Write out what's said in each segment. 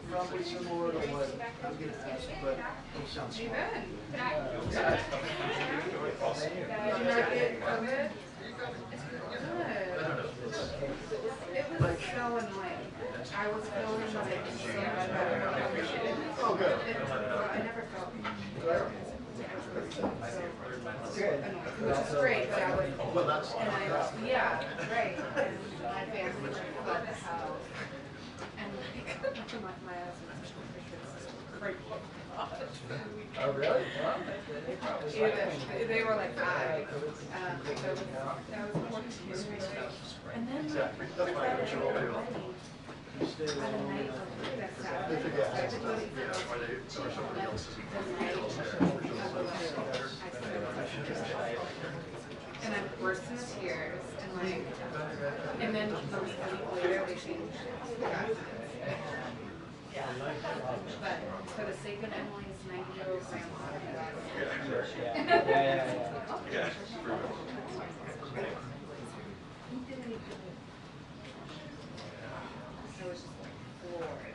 Probably similar to what I was going to ask, but it sounds smart. Did you not get COVID? It was so annoying. I was feeling like so much better. Oh, good. I never felt terrible. Which is great, but I would, yeah, right. And my family would flip the house. And my husband's great. Oh, really? They were like 5. That was 14. And then by the night that Saturday, and I burst into tears, and like, and then a week later they changed it. But for the sake of Emily's 90-year-old grandma, I was just like floored.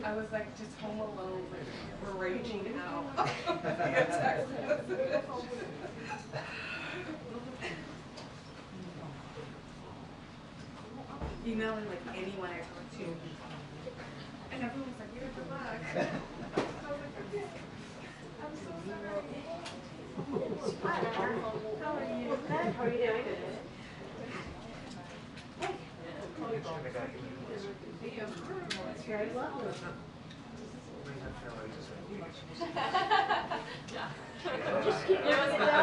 I was like just home alone, like raging out. Emailing like anyone I talked to, and everyone's like, "You're good luck." I was like, "Okay, I'm so sorry." How are you? How are you doing? It's very lovely.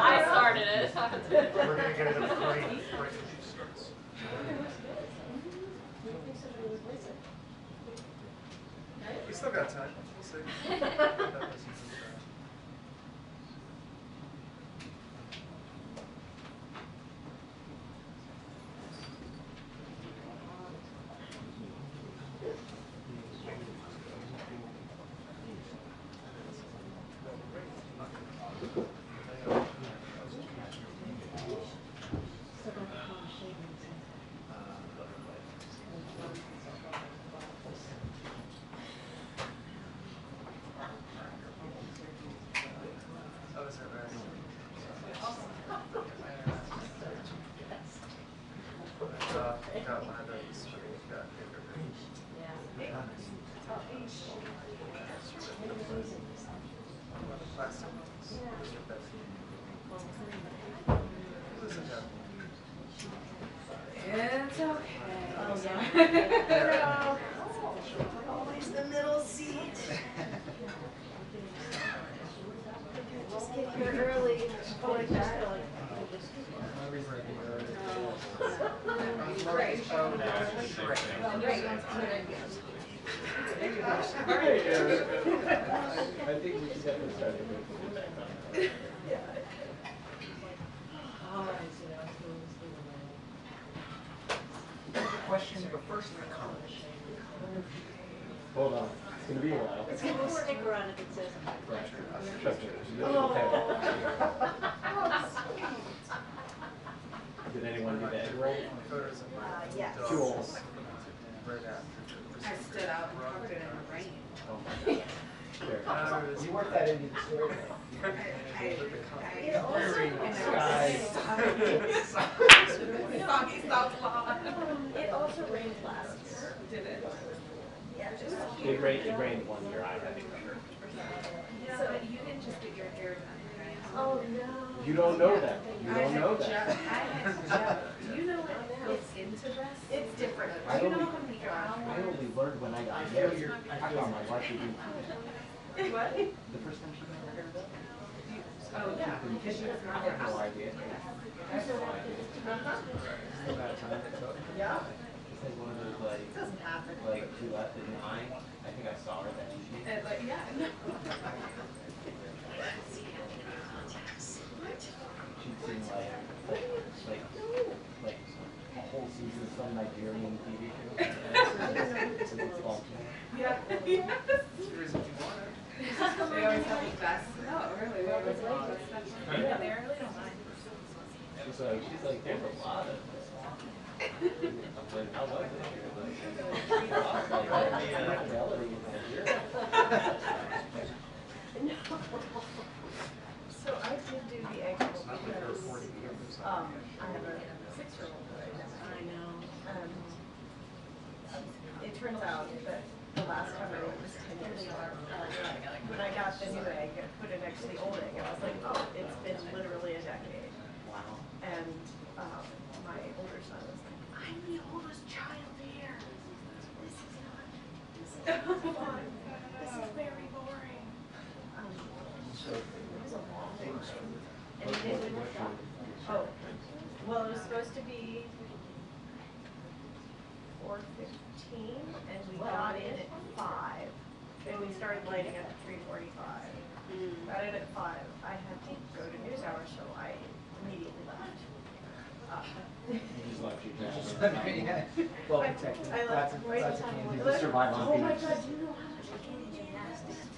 I started it. We're going to get it in a crate when she starts. We still got time. We'll see. It's okay. Always the middle seat. Just get here early. Oh, like that. Right. I think we should get this started. Question, but first the comments. Hold on. It's going to be a while. It's got a sticker on it that says. Trust me. Did anyone do the egg roll? Yes. Too old. I stood out and covered it in the rain. Oh. You worked that into the story. It also, it also rained last year. Did it? Yeah. It rained 1 year, I think. So you didn't just get your hair done, right? Oh, no. You don't know that. You don't know that. Do you know what goes into this? It's different. I Do you know only- how many I hours? only learned when I got married. I thought my wife would do What? the first time she got her hair done. Oh, yeah, because she was I not had no there. idea. I had no idea. The amount of time it took. Yeah. It's like one of those like Doesn't happen. she left at 9. I think I saw her that evening. Like, yeah, no. She'd seen like a whole season of some Nigerian TV show. It's all- Yeah. They always have the best. No, really, they always have the best stuff. Yeah, they really don't mind. She's like, there's a lot of this. I'm like, how was it? She was like, reality in Nigeria. So I did do the egg roll because, I have a 6-year-old right now. I know. It turns out that the last time I was 10 years old, when I got the new egg, I put it next to the old egg, and I was like, oh, it's been literally a decade. Wow. And my older son was like, I'm the oldest child here. This is fun. This is very boring. So, It was a long day. And we didn't work out. Oh, well, it was supposed to be 4:15, and we got in at 5, and we started lighting up at 3:45. Got in at 5. I had to go to news hour, so I immediately left. You just left your job. well protected. I left right That's a on candy. You just survive on Oh my peanuts. God, do you know how much I can in gymnastics?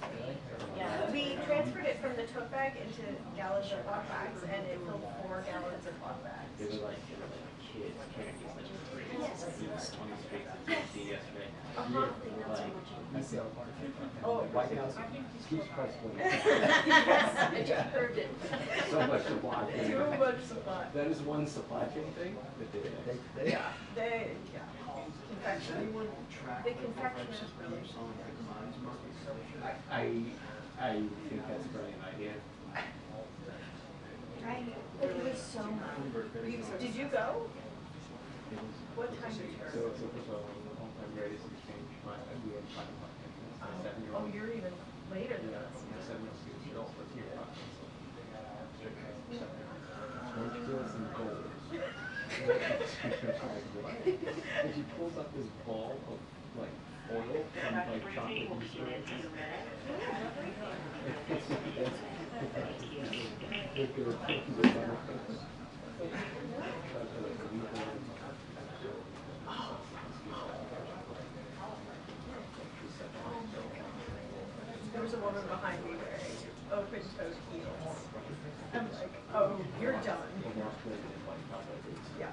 Yeah, we transferred it from the tote bag into gallons of block bags, and it filled 4 gallons of block bags. They were like kids candies that were free. Yes. It was 20 streets at DC yesterday. Uh-huh. Like, I sell part. Oh. White House. Peach Press was Yes, I just heard it. so much supply chain. Too much supply. That is one supply chain thing that they did. Yeah, confection. The confection is really I think that's a brilliant idea. It was so much. Did you go? What time did you So go? it's a all-time greatest exchange. My 7-year-old. Oh, you're even later than us. My 7-year-old was here. Don't you feel some gold? And she pulls up this ball of like oil from like chocolate There was a woman behind me wearing open-toed heels. I'm like, oh, you're done. Yeah.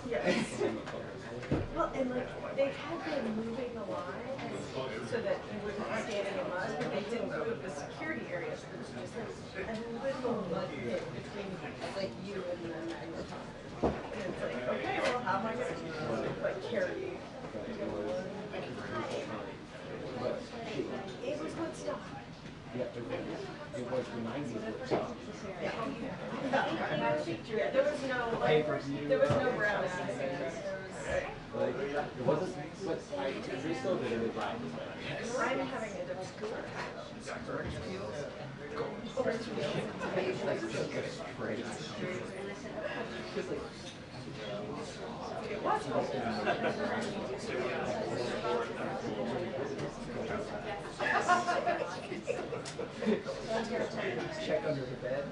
Yes. Well, and like, they had been moving the line so that you wouldn't be standing in mud, but they didn't move the security areas. There was just like a little mud pit between like you and the magnetron. And it's like, okay, well, how am I going to like carry you? It was good stuff. Yeah, it was the 90s. Yeah. There was no like, there was no brown accents. Like, it wasn't, but they still did it right. I'm having a different scooter. Orange peels. Orange peels. Check under the bed.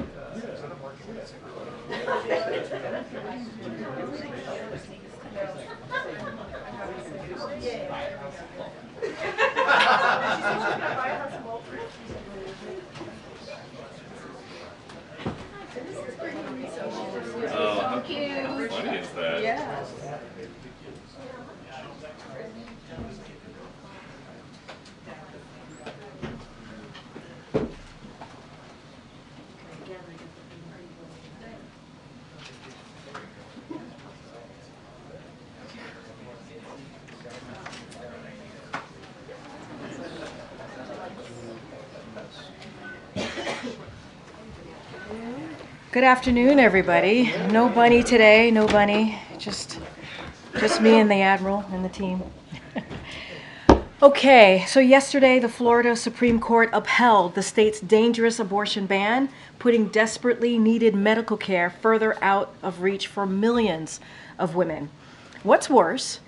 Oh, how funny is that? Yes. Good afternoon, everybody. No bunny today, no bunny. Just me and the Admiral and the team. Okay, so yesterday the Florida Supreme Court upheld the state's dangerous abortion ban, putting desperately needed medical care further out of reach for millions of women. What's worse,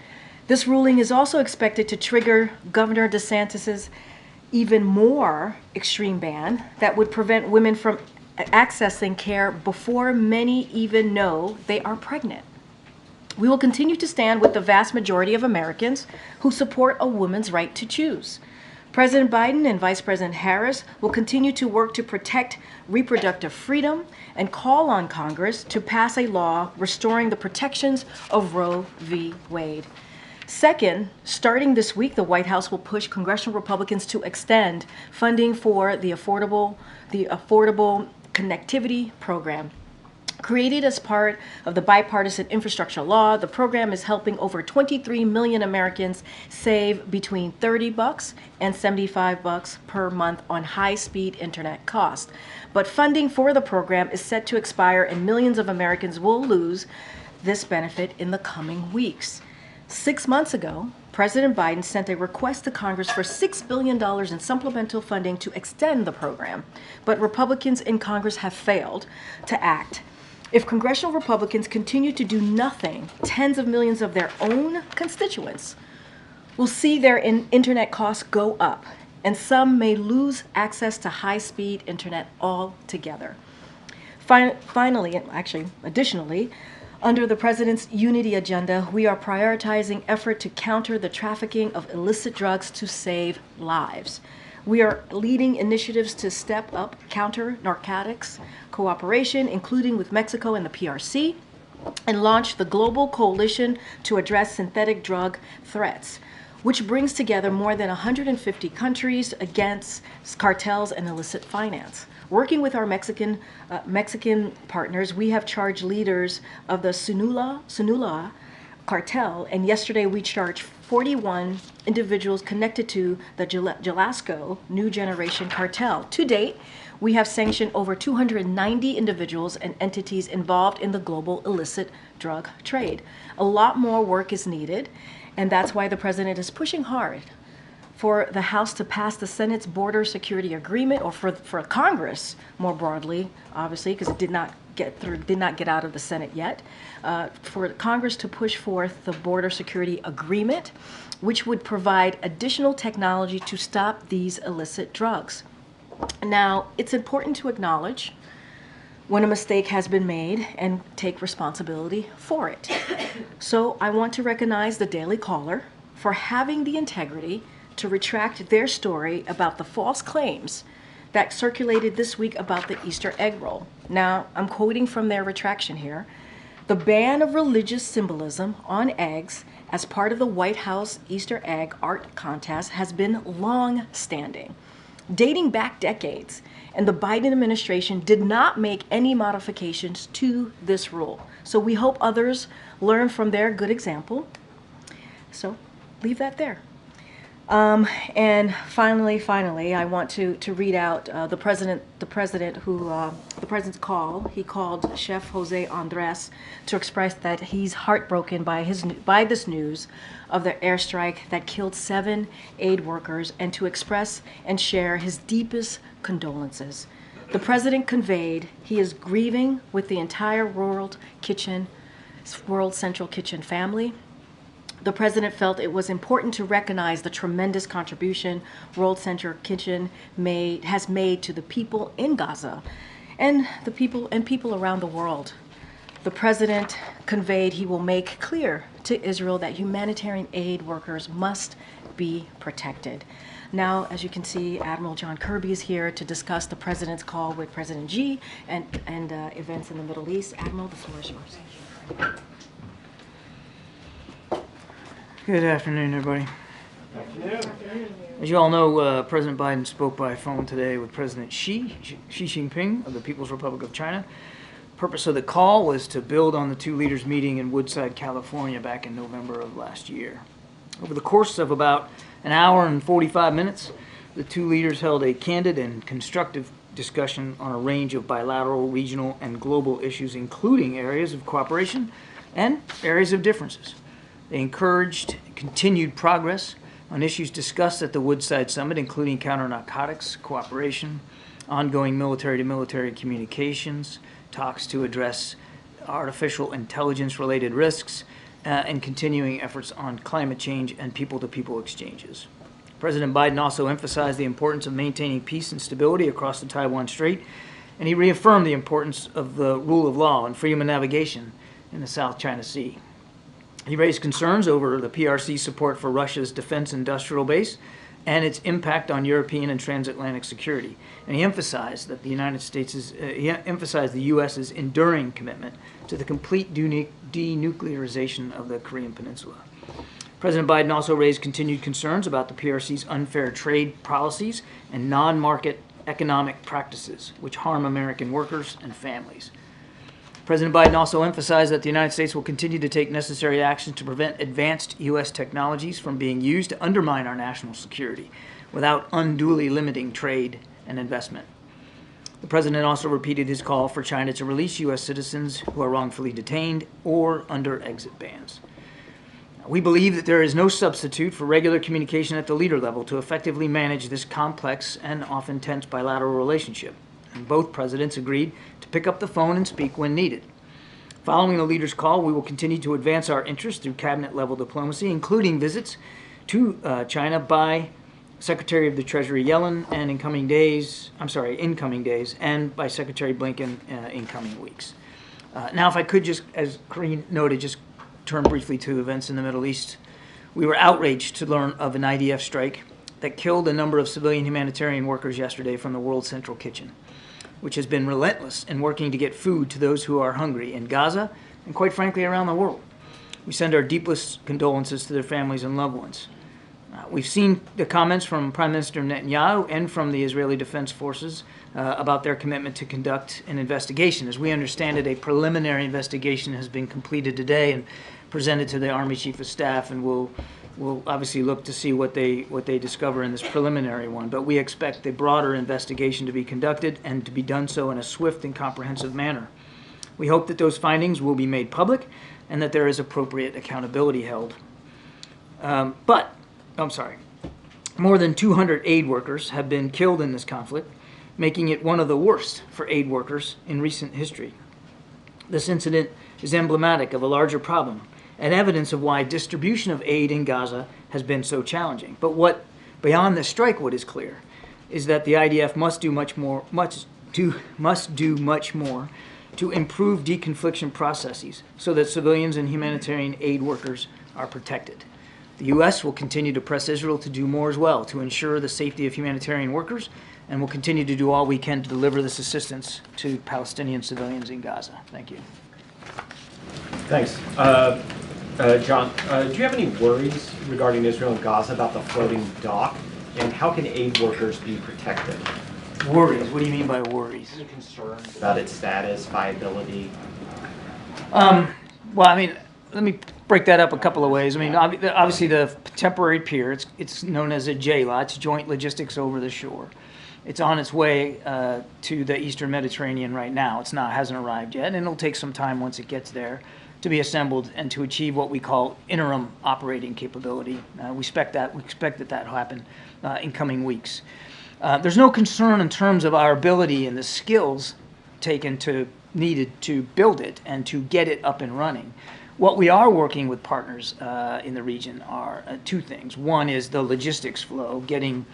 this ruling is also expected to trigger Governor DeSantis's even more extreme ban that would prevent women from accessing care before many even know they are pregnant. We will continue to stand with the vast majority of Americans who support a woman's right to choose. President Biden and Vice President Harris will continue to work to protect reproductive freedom and call on Congress to pass a law restoring the protections of Roe v. Wade. Second, starting this week, the White House will push congressional Republicans to extend funding for the Affordable Connectivity Program. Created as part of the bipartisan infrastructure law, the program is helping over 23 million Americans save between $30 and $75 per month on high-speed internet costs. But funding for the program is set to expire, and millions of Americans will lose this benefit in the coming weeks. 6 months ago, President Biden sent a request to Congress for $6 billion in supplemental funding to extend the program, but Republicans in Congress have failed to act. If congressional Republicans continue to do nothing, tens of millions of their own constituents will see their internet costs go up, and some may lose access to high-speed internet altogether. Additionally, under the President's Unity Agenda, we are prioritizing effort to counter the trafficking of illicit drugs to save lives. We are leading initiatives to step up counter-narcotics cooperation, including with Mexico and the PRC, and launch the Global Coalition to Address Synthetic Drug Threats, which brings together more than 150 countries against cartels and illicit finance. Working with our Mexican partners, we have charged leaders of the Sinaloa cartel, and yesterday we charged 41 individuals connected to the Jalisco New Generation cartel. To date, we have sanctioned over 290 individuals and entities involved in the global illicit drug trade. A lot more work is needed, and that's why the President is pushing hard for the House to pass the Senate's border security agreement, or for Congress more broadly, obviously, because it did not get out of the Senate yet, for Congress to push forth the border security agreement, which would provide additional technology to stop these illicit drugs. Now, it's important to acknowledge when a mistake has been made and take responsibility for it. So I want to recognize the Daily Caller for having the integrity to retract their story about the false claims that circulated this week about the Easter egg roll. Now, I'm quoting from their retraction here. The ban of religious symbolism on eggs as part of the White House Easter egg art contest has been long-standing, dating back decades, and the Biden administration did not make any modifications to this rule. So we hope others learn from their good example. So leave that there. And finally, I want to read out the president's call. He called Chef Jose Andres to express that he's heartbroken by this news of the airstrike that killed 7 aid workers, and to express and share his deepest condolences. The President conveyed he is grieving with the entire World Central Kitchen family. The President felt it was important to recognize the tremendous contribution World Central Kitchen has made to the people in Gaza and people around the world. The President conveyed he will make clear to Israel that humanitarian aid workers must be protected. Now, as you can see, Admiral John Kirby is here to discuss the President's call with President Xi and events in the Middle East. Admiral, the floor is yours. Good afternoon, everybody. As you all know, President Biden spoke by phone today with President Xi Jinping of the People's Republic of China. The purpose of the call was to build on the two leaders' meeting in Woodside, California back in November of last year. Over the course of about an hour and 45 minutes, the two leaders held a candid and constructive discussion on a range of bilateral, regional, and global issues, including areas of cooperation and areas of differences. They encouraged continued progress on issues discussed at the Woodside Summit, including counter-narcotics cooperation, ongoing military-to-military communications, talks to address artificial intelligence-related risks, and continuing efforts on climate change and people-to-people exchanges. President Biden also emphasized the importance of maintaining peace and stability across the Taiwan Strait, and he reaffirmed the importance of the rule of law and freedom of navigation in the South China Sea. He raised concerns over the PRC's support for Russia's defense industrial base and its impact on European and transatlantic security. And he emphasized that the the U.S.'s enduring commitment to the complete denuclearization of the Korean Peninsula. President Biden also raised continued concerns about the PRC's unfair trade policies and non-market economic practices, which harm American workers and families. President Biden also emphasized that the United States will continue to take necessary action to prevent advanced U.S. technologies from being used to undermine our national security without unduly limiting trade and investment. The President also repeated his call for China to release U.S. citizens who are wrongfully detained or under exit bans. We believe that there is no substitute for regular communication at the leader level to effectively manage this complex and often tense bilateral relationship. And both presidents agreed to pick up the phone and speak when needed. Following the leaders' call, we will continue to advance our interests through cabinet-level diplomacy, including visits to China by Secretary of the Treasury Yellen and incoming days, and by Secretary Blinken in coming weeks. Now, if I could just, as Karine noted, just turn briefly to events in the Middle East. We were outraged to learn of an IDF strike that killed a number of civilian humanitarian workers yesterday from the World Central Kitchen, which has been relentless in working to get food to those who are hungry in Gaza and, quite frankly, around the world. We send our deepest condolences to their families and loved ones. We've seen the comments from Prime Minister Netanyahu and from the Israeli Defense Forces about their commitment to conduct an investigation. As we understand it, a preliminary investigation has been completed today and presented to the Army Chief of Staff, and we'll obviously look to see what they discover in this preliminary one. But we expect a broader investigation to be conducted and to be done so in a swift and comprehensive manner. We hope that those findings will be made public and that there is appropriate accountability held. More than 200 aid workers have been killed in this conflict, making it one of the worst for aid workers in recent history. This incident is emblematic of a larger problem and evidence of why distribution of aid in Gaza has been so challenging. But beyond the strike, what is clear is that the IDF must do much more to improve deconfliction processes so that civilians and humanitarian aid workers are protected. The U.S. will continue to press Israel to do more as well to ensure the safety of humanitarian workers, and will continue to do all we can to deliver this assistance to Palestinian civilians in Gaza. Thank you. Thanks. John, do you have any worries regarding Israel and Gaza about the floating dock, and how can aid workers be protected? Worries? What do you mean by worries? Any concerns about its status, viability? Well, I mean, let me break that up a couple of ways. I mean, obviously the temporary pier, it's known as a JLOT, it's Joint Logistics Over the Shore. It's on its way to the Eastern Mediterranean right now. Hasn't arrived yet, and it'll take some time once it gets there to be assembled and to achieve what we call interim operating capability. We expect that will happen in coming weeks. There's no concern in terms of our ability and the skills needed to build it and to get it up and running. What we are working with partners in the region are two things. One is the logistics flow, getting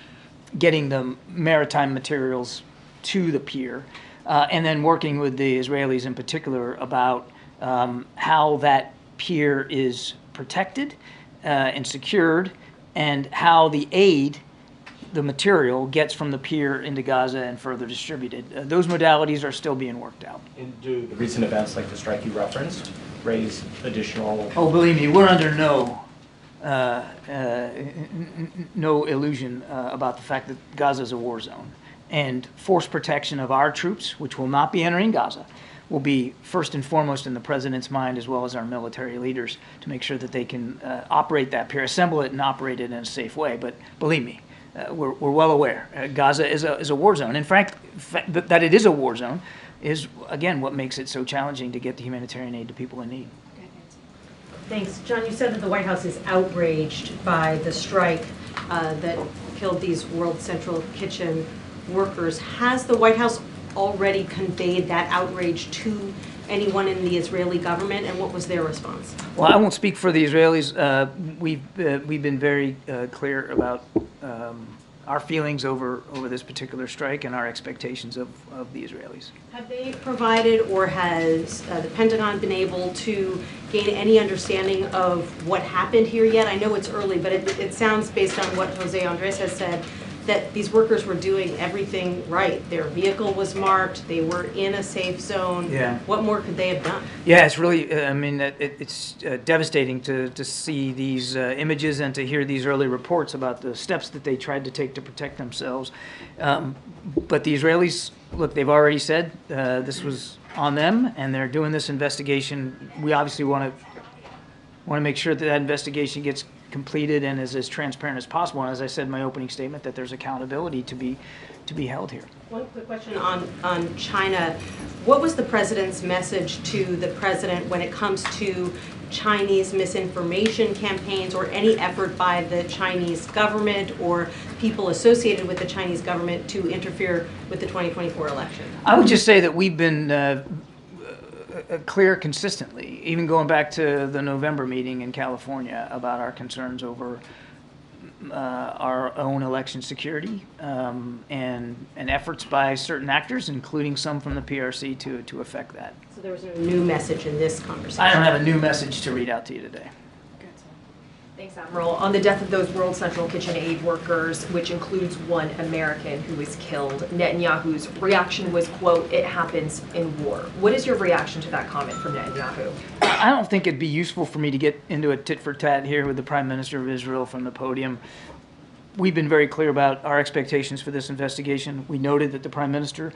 the maritime materials to the pier, and then working with the Israelis in particular about how that pier is protected and secured, and how the aid, the material, gets from the pier into Gaza and further distributed. Those modalities are still being worked out. And do the recent events like the strike you referenced raise additional? Oh, believe me, we're under no illusion about the fact that Gaza is a war zone. And force protection of our troops, which will not be entering Gaza, will be first and foremost in the president's mind, as well as our military leaders, to make sure that they can operate that pier, assemble it and operate it in a safe way. But believe me, we're well aware. Gaza is a war zone. In fact, that it is a war zone is, again, what makes it so challenging to get the humanitarian aid to people in need. Thanks. John, you said that the White House is outraged by the strike that killed these World Central Kitchen workers. Has the White House already conveyed that outrage to anyone in the Israeli government, and what was their response? Well, I won't speak for the Israelis. We've been very clear about our feelings over this particular strike and our expectations of the Israelis. Have they provided, or has the Pentagon been able to gain any understanding of what happened here yet? I know it's early, but it sounds, based on what Jose Andres has said, that these workers were doing everything right. Their vehicle was marked, they were in a safe zone. Yeah. What more could they have done? Yeah, it's really, I mean, it's devastating to see these images and to hear these early reports about the steps that they tried to take to protect themselves. But the Israelis, look, they've already said this was on them, and they're doing this investigation. We obviously want to make sure that investigation gets completed and is as transparent as possible. And as I said in my opening statement, that there's accountability to be held here. One quick question on China. What was the president's message to the president when it comes to Chinese misinformation campaigns or any effort by the Chinese government or people associated with the Chinese government to interfere with the 2024 election? I would just say that we've been clear consistently, even going back to the November meeting in California, about our concerns over our own election security and efforts by certain actors, including some from the PRC, to affect that. So there was no new message in this conversation? I don't have a new message to read out to you today. Thanks, Admiral. On the death of those World Central Kitchen aid workers, which includes one American who was killed, Netanyahu's reaction was, quote, "It happens in war." What is your reaction to that comment from Netanyahu? I don't think it'd be useful for me to get into a tit-for-tat here with the Prime Minister of Israel from the podium. We've been very clear about our expectations for this investigation. We noted that the Prime Minister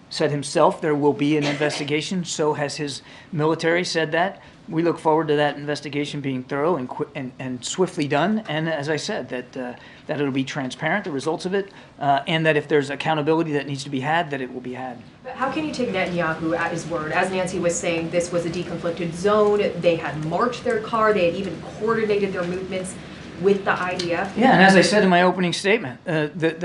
said himself there will be an investigation. So has his military said that. We look forward to that investigation being thorough and swiftly done. And as I said, that it'll be transparent, the results of it, and that if there's accountability that needs to be had, that it will be had. But how can you take Netanyahu at his word? As Nancy was saying, this was a deconflicted zone. They had marked their car. They had even coordinated their movements with the IDF. Yeah, and as I said in my opening statement,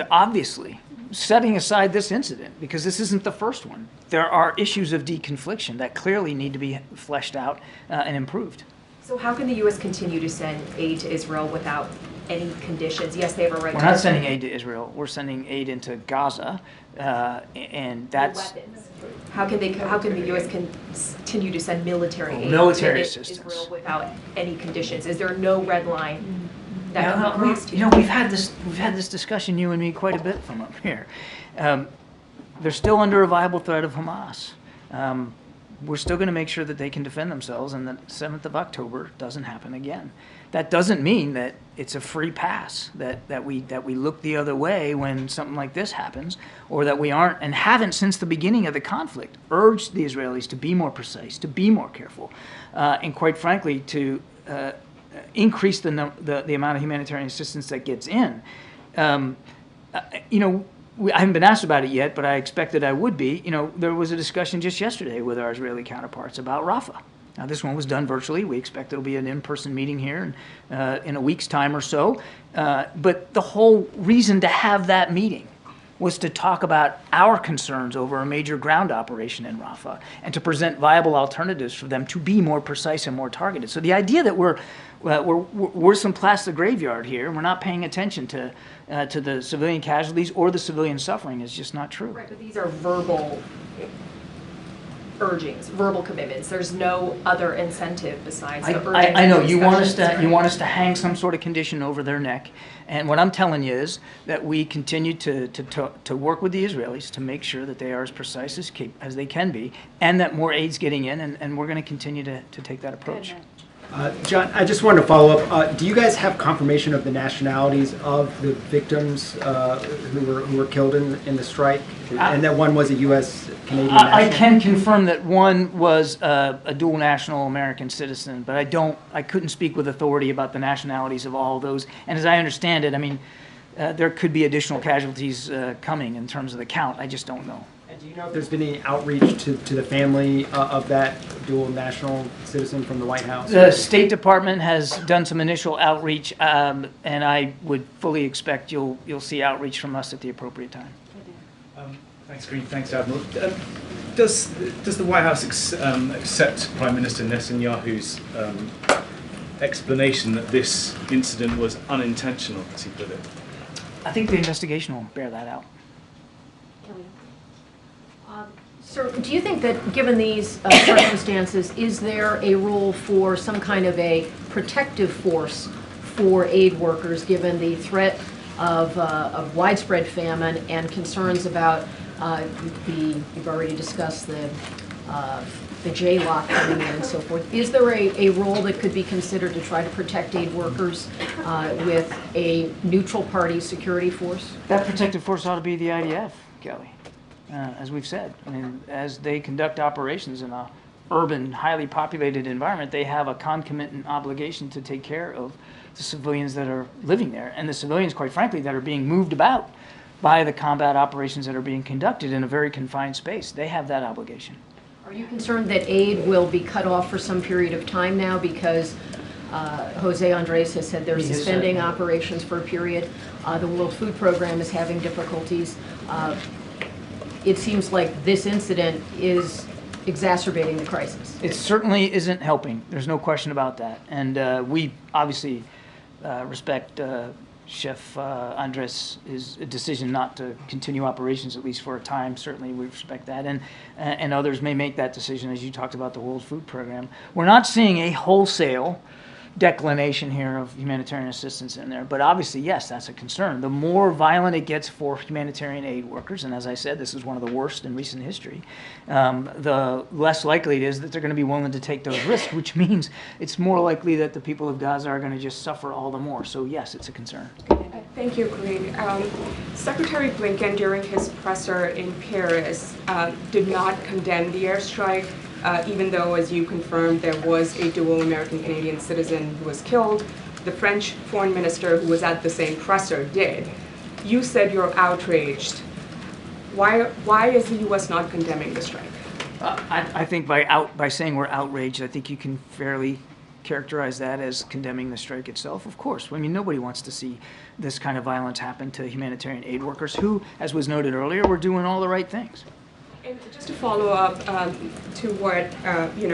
obviously, setting aside this incident, because this isn't the first one, there are issues of deconfliction that clearly need to be fleshed out and improved. So how can the U.S. continue to send aid to Israel without any conditions? Yes, they have a right We're not sending aid to Israel. We're sending aid into Gaza, and that's... weapons. How can the U.S. continue to send military aid military to assistance Israel without any conditions? Is there no red line that can be crossed? we've had this discussion, you and me, quite a bit from up here. They're still under a viable threat of Hamas. We're still going to make sure that they can defend themselves, and that 7th of October doesn't happen again. That doesn't mean that it's a free pass, that we look the other way when something like this happens, or that we aren't and haven't since the beginning of the conflict urged the Israelis to be more precise, to be more careful, and quite frankly to increase the amount of humanitarian assistance that gets in. I haven't been asked about it yet, but I expected I would be. There was a discussion just yesterday with our Israeli counterparts about Rafah. Now, this one was done virtually. We expect it'll be an in-person meeting here in a week's time or so. But the whole reason to have that meeting was to talk about our concerns over a major ground operation in Rafah and to present viable alternatives for them to be more precise and more targeted. So the idea that we're some plastic graveyard here, and we're not paying attention to the civilian casualties or the civilian suffering is just not true. Right, but these are verbal urgings, verbal commitments. There's no other incentive besides the urgings. I know and you want us discussions, to right? you want us to hang some sort of condition over their neck, and what I'm telling you is that we continue to work with the Israelis to make sure that they are as precise as they can be, and that more aid's getting in, and we're going to continue to take that approach. John, I just wanted to follow up. Do you guys have confirmation of the nationalities of the victims who were killed in the strike, and that one was a U.S. Canadian national? I can confirm that one was a dual national American citizen, but I couldn't speak with authority about the nationalities of all those. And as I understand it, I mean, there could be additional casualties coming in terms of the count. I just don't know. And do you know if there's been any outreach to the family of that dual national citizen from the White House? The State Department has done some initial outreach, and I would fully expect you'll see outreach from us at the appropriate time. Thanks, Karine. Thanks, Admiral. Does the White House accept Prime Minister Netanyahu's explanation that this incident was unintentional, as he put it? I think the investigation will bear that out. Sir, do you think that given these circumstances, is there a role for some kind of a protective force for aid workers given the threat of widespread famine and concerns about you've already discussed the J-lock coming in and so forth. Is there a role that could be considered to try to protect aid workers with a neutral party security force? That protective force ought to be the IDF, Kelly. As we've said, I mean, as they conduct operations in a urban, highly populated environment, they have a concomitant obligation to take care of the civilians that are living there, and the civilians, quite frankly, that are being moved about by the combat operations that are being conducted in a very confined space. They have that obligation. Are you concerned that aid will be cut off for some period of time now because Jose Andres has said they're suspending operations for a period? The World Food Program is having difficulties. It seems like this incident is exacerbating the crisis. It certainly isn't helping. There's no question about that. And we obviously respect Chef Andres' decision not to continue operations, at least for a time. Certainly we respect that. And others may make that decision, as you talked about the World Food Program. We're not seeing a wholesale declination here of humanitarian assistance in there, but obviously, yes, that's a concern. The more violent it gets for humanitarian aid workers, and as I said, this is one of the worst in recent history, the less likely it is that they're going to be willing to take those risks, which means it's more likely that the people of Gaza are going to just suffer all the more. So yes, it's a concern. Thank you, Karine. Secretary Blinken, during his presser in Paris, did not condemn the airstrike, even though, as you confirmed, there was a dual American-Canadian citizen who was killed. The French foreign minister, who was at the same presser, did. You said you're outraged. Why is the U.S. not condemning the strike? I think by saying we're outraged, I think you can fairly characterize that as condemning the strike itself. Of course, I mean, nobody wants to see this kind of violence happen to humanitarian aid workers who, as was noted earlier, were doing all the right things. And just to follow up to what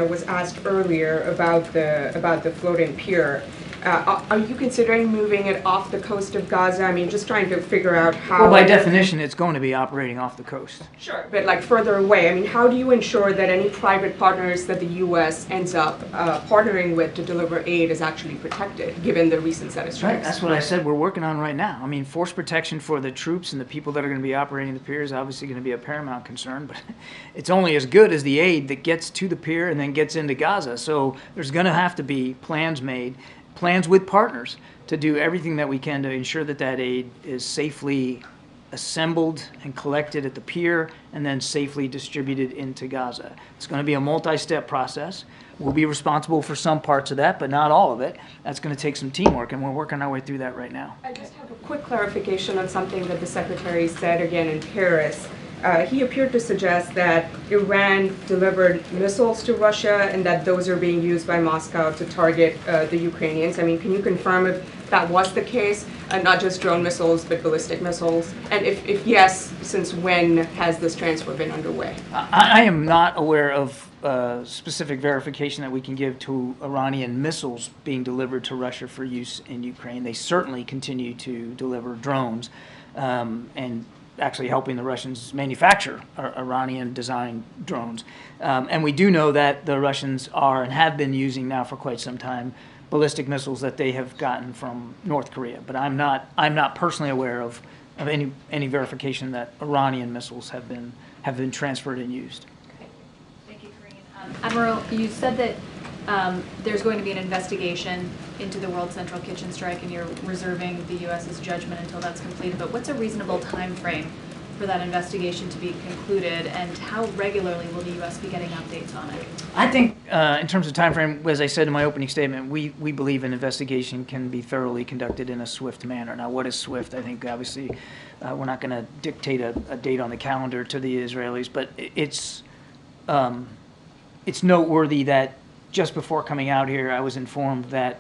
was asked earlier about the floating pier, are you considering moving it off the coast of Gaza? I mean, just trying to figure out how. Well, by definition, it's going to be operating off the coast. Sure, but like further away. I mean, how do you ensure that any private partners that the U.S. ends up partnering with to deliver aid is actually protected, given the recent set of strikes? Right, that's what I said we're working on right now. I mean, force protection for the troops and the people that are going to be operating the pier is obviously going to be a paramount concern, but it's only as good as the aid that gets to the pier and then gets into Gaza. So there's going to have to be plans made, plans with partners to do everything that we can to ensure that that aid is safely assembled and collected at the pier and then safely distributed into Gaza. It's going to be a multi-step process. We'll be responsible for some parts of that, but not all of it. That's going to take some teamwork, and we're working our way through that right now. I just have a quick clarification on something that the Secretary said again in Paris. he appeared to suggest that Iran delivered missiles to Russia and that those are being used by Moscow to target the Ukrainians. I mean, can you confirm if that was the case, not just drone missiles, but ballistic missiles? And if yes, since when has this transfer been underway? I am not aware of specific verification that we can give to Iranian missiles being delivered to Russia for use in Ukraine. They certainly continue to deliver drones and actually helping the Russians manufacture Iranian-designed drones. And we do know that the Russians are and have been using now for quite some time ballistic missiles that they have gotten from North Korea. But I'm not personally aware of any verification that Iranian missiles have been transferred and used. Thank you, Karine. Admiral, you said that there's going to be an investigation into the World Central Kitchen strike, and you're reserving the U.S.'s judgment until that's completed. But what's a reasonable time frame for that investigation to be concluded, and how regularly will the U.S. be getting updates on it? I think in terms of time frame, as I said in my opening statement, we believe an investigation can be thoroughly conducted in a swift manner. Now, what is swift? I think obviously we're not going to dictate a date on the calendar to the Israelis, but it's noteworthy that just before coming out here, I was informed that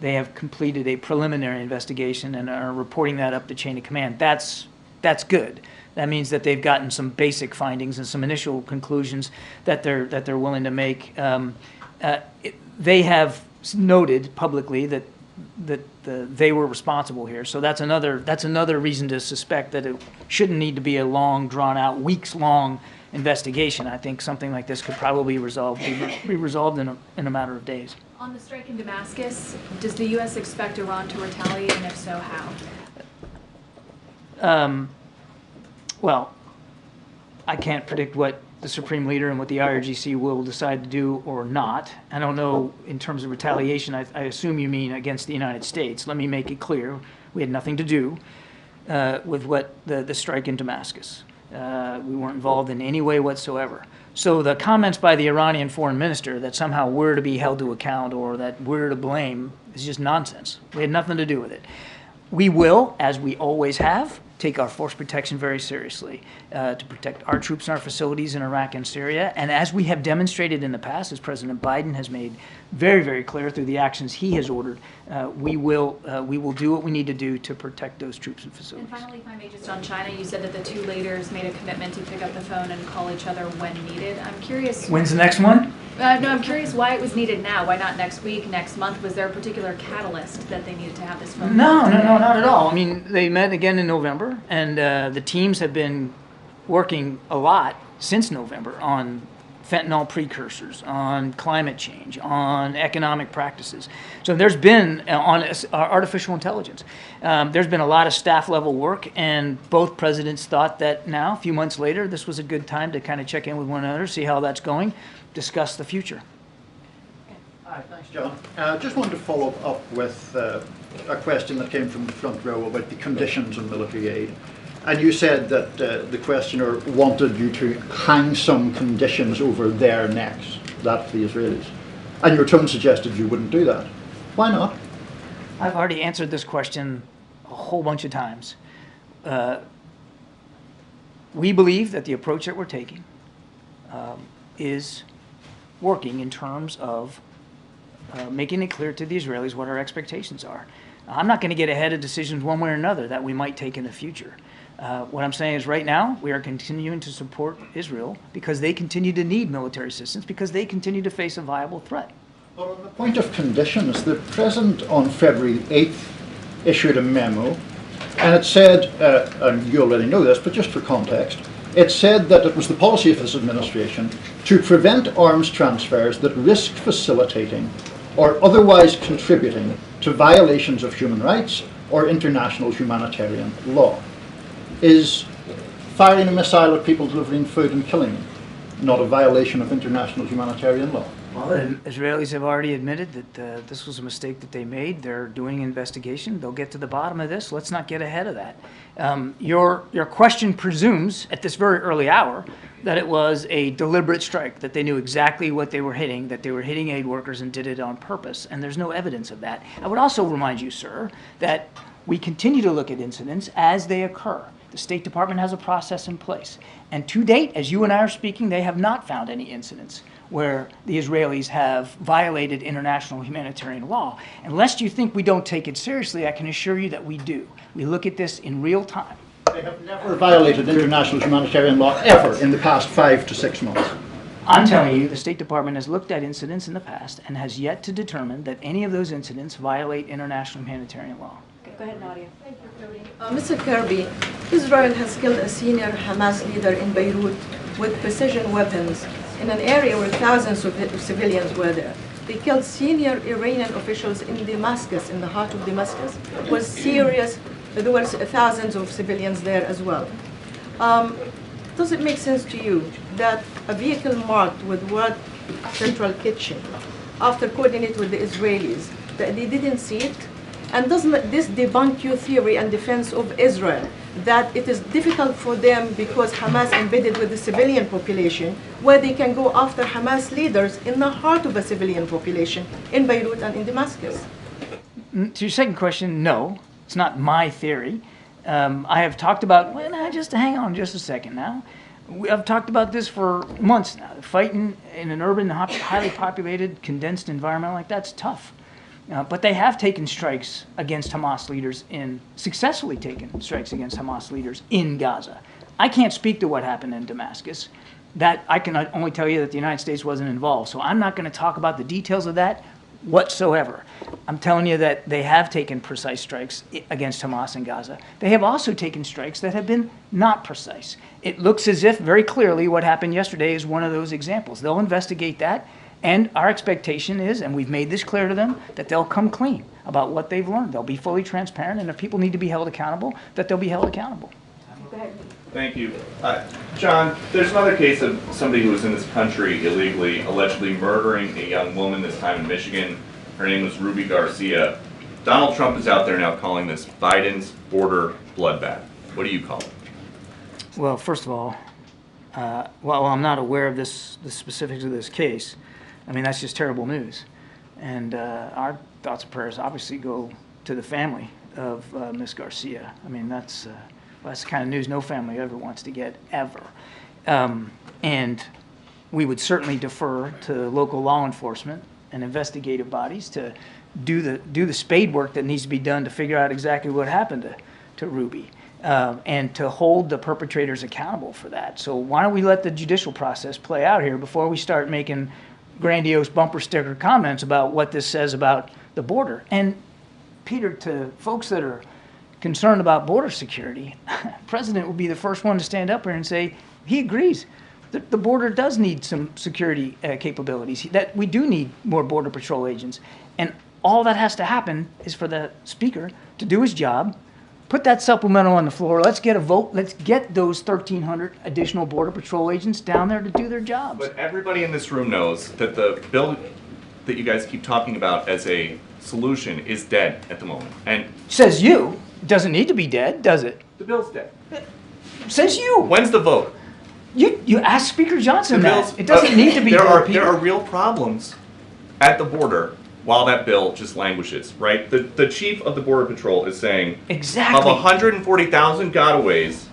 they have completed a preliminary investigation and are reporting that up the chain of command. That's good. That means that they've gotten some basic findings and some initial conclusions that they're willing to make. They have noted publicly that they were responsible here. So that's another reason to suspect that it shouldn't need to be a long, drawn-out, weeks-long investigation. I think something like this could probably be resolved in a matter of days. On the strike in Damascus, does the U.S. expect Iran to retaliate, and if so, how? Well, I can't predict what the Supreme Leader and what the IRGC will decide to do or not. I don't know in terms of retaliation. I assume you mean against the United States. Let me make it clear. We had nothing to do with what the strike in Damascus. We weren't involved in any way whatsoever. So the comments by the Iranian foreign minister that somehow we're to be held to account or that we're to blame is just nonsense. We had nothing to do with it. We will, as we always have, take our force protection very seriously to protect our troops and our facilities in Iraq and Syria. And as we have demonstrated in the past, as President Biden has made very, very clear through the actions he has ordered, we will do what we need to do to protect those troops and facilities. And finally, if I may, just on China, you said that the two leaders made a commitment to pick up the phone and call each other when needed. I'm curious. When's the next one? No, I'm curious why it was needed now. Why not next week, next month? Was there a particular catalyst that they needed to have this phone? No, not at all. I mean, they met again in November, and the teams have been working a lot since November on fentanyl precursors, on climate change, on economic practices. So there's been, on artificial intelligence, there's been a lot of staff level work, and both presidents thought that now, a few months later, this was a good time to kind of check in with one another, see how that's going, discuss the future. Hi, thanks, John. Just wanted to follow up with a question that came from the front row about the conditions of military aid. And you said that the questioner wanted you to hang some conditions over their necks, that's the Israelis. And your tone suggested you wouldn't do that. Why not? I've already answered this question a whole bunch of times. We believe that the approach that we're taking is working in terms of making it clear to the Israelis what our expectations are. I'm not going to get ahead of decisions one way or another that we might take in the future. What I'm saying is right now we are continuing to support Israel because they continue to need military assistance, because they continue to face a viable threat. But on the point of conditions, the President on February 8th issued a memo, and it said, and you already know this, but just for context, it said that it was the policy of his administration to prevent arms transfers that risk facilitating or otherwise contributing to violations of human rights or international humanitarian law. Is firing a missile at people delivering food and killing them not a violation of international humanitarian law? Well, the Israelis have already admitted that this was a mistake that they made. They're doing an investigation. They'll get to the bottom of this. Let's not get ahead of that. Your question presumes, at this very early hour, that it was a deliberate strike, that they knew exactly what they were hitting, that they were hitting aid workers and did it on purpose, and there's no evidence of that. I would also remind you, sir, that we continue to look at incidents as they occur. The State Department has a process in place. And to date, as you and I are speaking, they have not found any incidents where the Israelis have violated international humanitarian law. Unless you think we don't take it seriously, I can assure you that we do. We look at this in real time. They have never violated international humanitarian law ever in the past 5 to 6 months. I'm telling you, the State Department has looked at incidents in the past and has yet to determine that any of those incidents violate international humanitarian law. Go ahead, Nadia. Thank you, Cody. Mr. Kirby, Israel has killed a senior Hamas leader in Beirut with precision weapons in an area where thousands of civilians were there. They killed senior Iranian officials in Damascus, in the heart of Damascus. It was serious. There were thousands of civilians there as well. Does it make sense to you that a vehicle marked with World Central Kitchen, after coordinating with the Israelis, that they didn't see it? And doesn't this debunk your theory and defense of Israel, that it is difficult for them because Hamas embedded with the civilian population, where they can go after Hamas leaders in the heart of a civilian population in Beirut and in Damascus? To your second question, no, it's not my theory. I have talked about, well, now, just hang on just a second now. I've talked about this for months now. Fighting in an urban, highly populated, condensed environment like that's tough. But they have taken strikes against Hamas leaders successfully taken strikes against Hamas leaders in Gaza. I can't speak to what happened in Damascus. That I can only tell you that the United States wasn't involved. So I'm not going to talk about the details of that whatsoever. I'm telling you that they have taken precise strikes against Hamas in Gaza. They have also taken strikes that have been not precise. It looks as if very clearly what happened yesterday is one of those examples. They'll investigate that. And our expectation is, and we've made this clear to them, that they'll come clean about what they've learned. They'll be fully transparent, and if people need to be held accountable, that they'll be held accountable. Thank you. John, there's another case of somebody who was in this country illegally, allegedly murdering a young woman, this time in Michigan. Her name was Ruby Garcia. Donald Trump is out there now calling this Biden's border bloodbath. What do you call it? Well, first of all, while I'm not aware of the specifics of this case, I mean, that's just terrible news. And our thoughts and prayers obviously go to the family of Ms. Garcia. I mean, that's the kind of news no family ever wants to get, ever. And we would certainly defer to local law enforcement and investigative bodies to do the spade work that needs to be done to figure out exactly what happened to Ruby. And to hold the perpetrators accountable for that. So why don't we let the judicial process play out here before we start making grandiose bumper sticker comments about what this says about the border. And Peter, to folks that are concerned about border security, the president will be the first one to stand up here and say he agrees that the border does need some security capabilities, that we do need more Border Patrol agents. And all that has to happen is for the speaker to do his job, put that supplemental on the floor. Let's get a vote. Let's get those 1,300 additional Border Patrol agents down there to do their jobs. But everybody in this room knows that the bill that you guys keep talking about as a solution is dead at the moment. And says you. It doesn't need to be dead, does it? The bill's dead. Says you. When's the vote? You ask Speaker Johnson that. It doesn't need to be there dead. There are real problems at the border while that bill just languishes, right? The chief of the Border Patrol is saying, exactly, of 140,000 gotaways,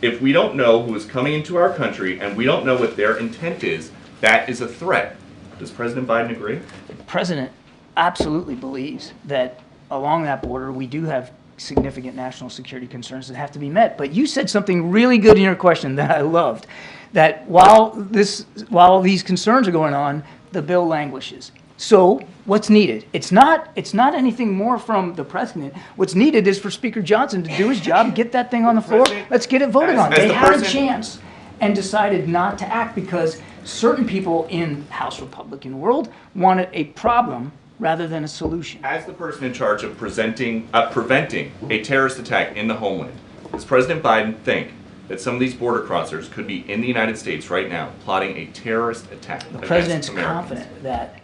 if we don't know who is coming into our country and we don't know what their intent is, that is a threat. Does President Biden agree? The president absolutely believes that along that border we do have significant national security concerns that have to be met. But you said something really good in your question that I loved, that while these concerns are going on, the bill languishes. So what's needed? It's not anything more from the president. What's needed is for Speaker Johnson to do his job, get that thing on the floor. Let's get it voted on. They had a chance and decided not to act because certain people in House Republican world wanted a problem rather than a solution. As the person in charge of preventing a terrorist attack in the homeland, does President Biden think that some of these border crossers could be in the United States right now plotting a terrorist attack against Americans? The president's confident that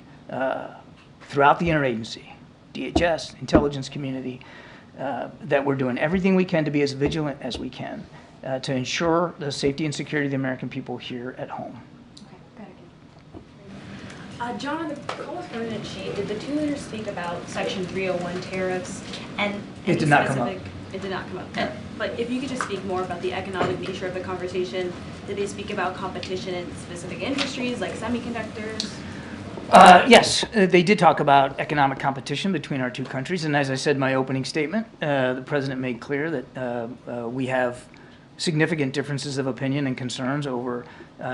throughout the interagency, DHS, intelligence community, that we're doing everything we can to be as vigilant as we can to ensure the safety and security of the American people here at home. John, the call was Karine Jean-Pierre. Did the two leaders speak about Section 301 tariffs and it did not come up. It did not come up. But if you could just speak more about the economic nature of the conversation. Did they speak about competition in specific industries like semiconductors? Yes, they did talk about economic competition between our two countries, and as I said in my opening statement, the president made clear that we have significant differences of opinion and concerns over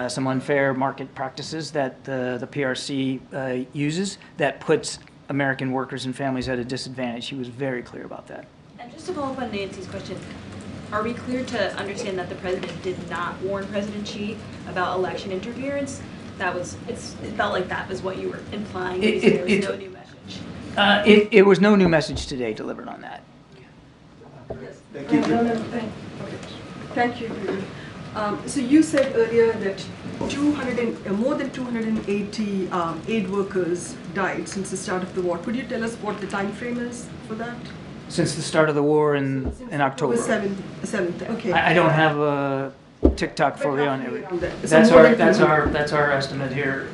some unfair market practices that the PRC uses that puts American workers and families at a disadvantage. He was very clear about that. And just to follow up on Nancy's question, are we clear to understand that the president did not warn President Xi about election interference? It felt like that was what you were implying. There was no new message. It was no new message today delivered on that. Thank you. Thank you. So you said earlier that more than 280 aid workers died since the start of the war. Could you tell us what the time frame is for that? Since the start of the war in October. 7th. Okay. I don't have a TikTok for you on every. That's our estimate here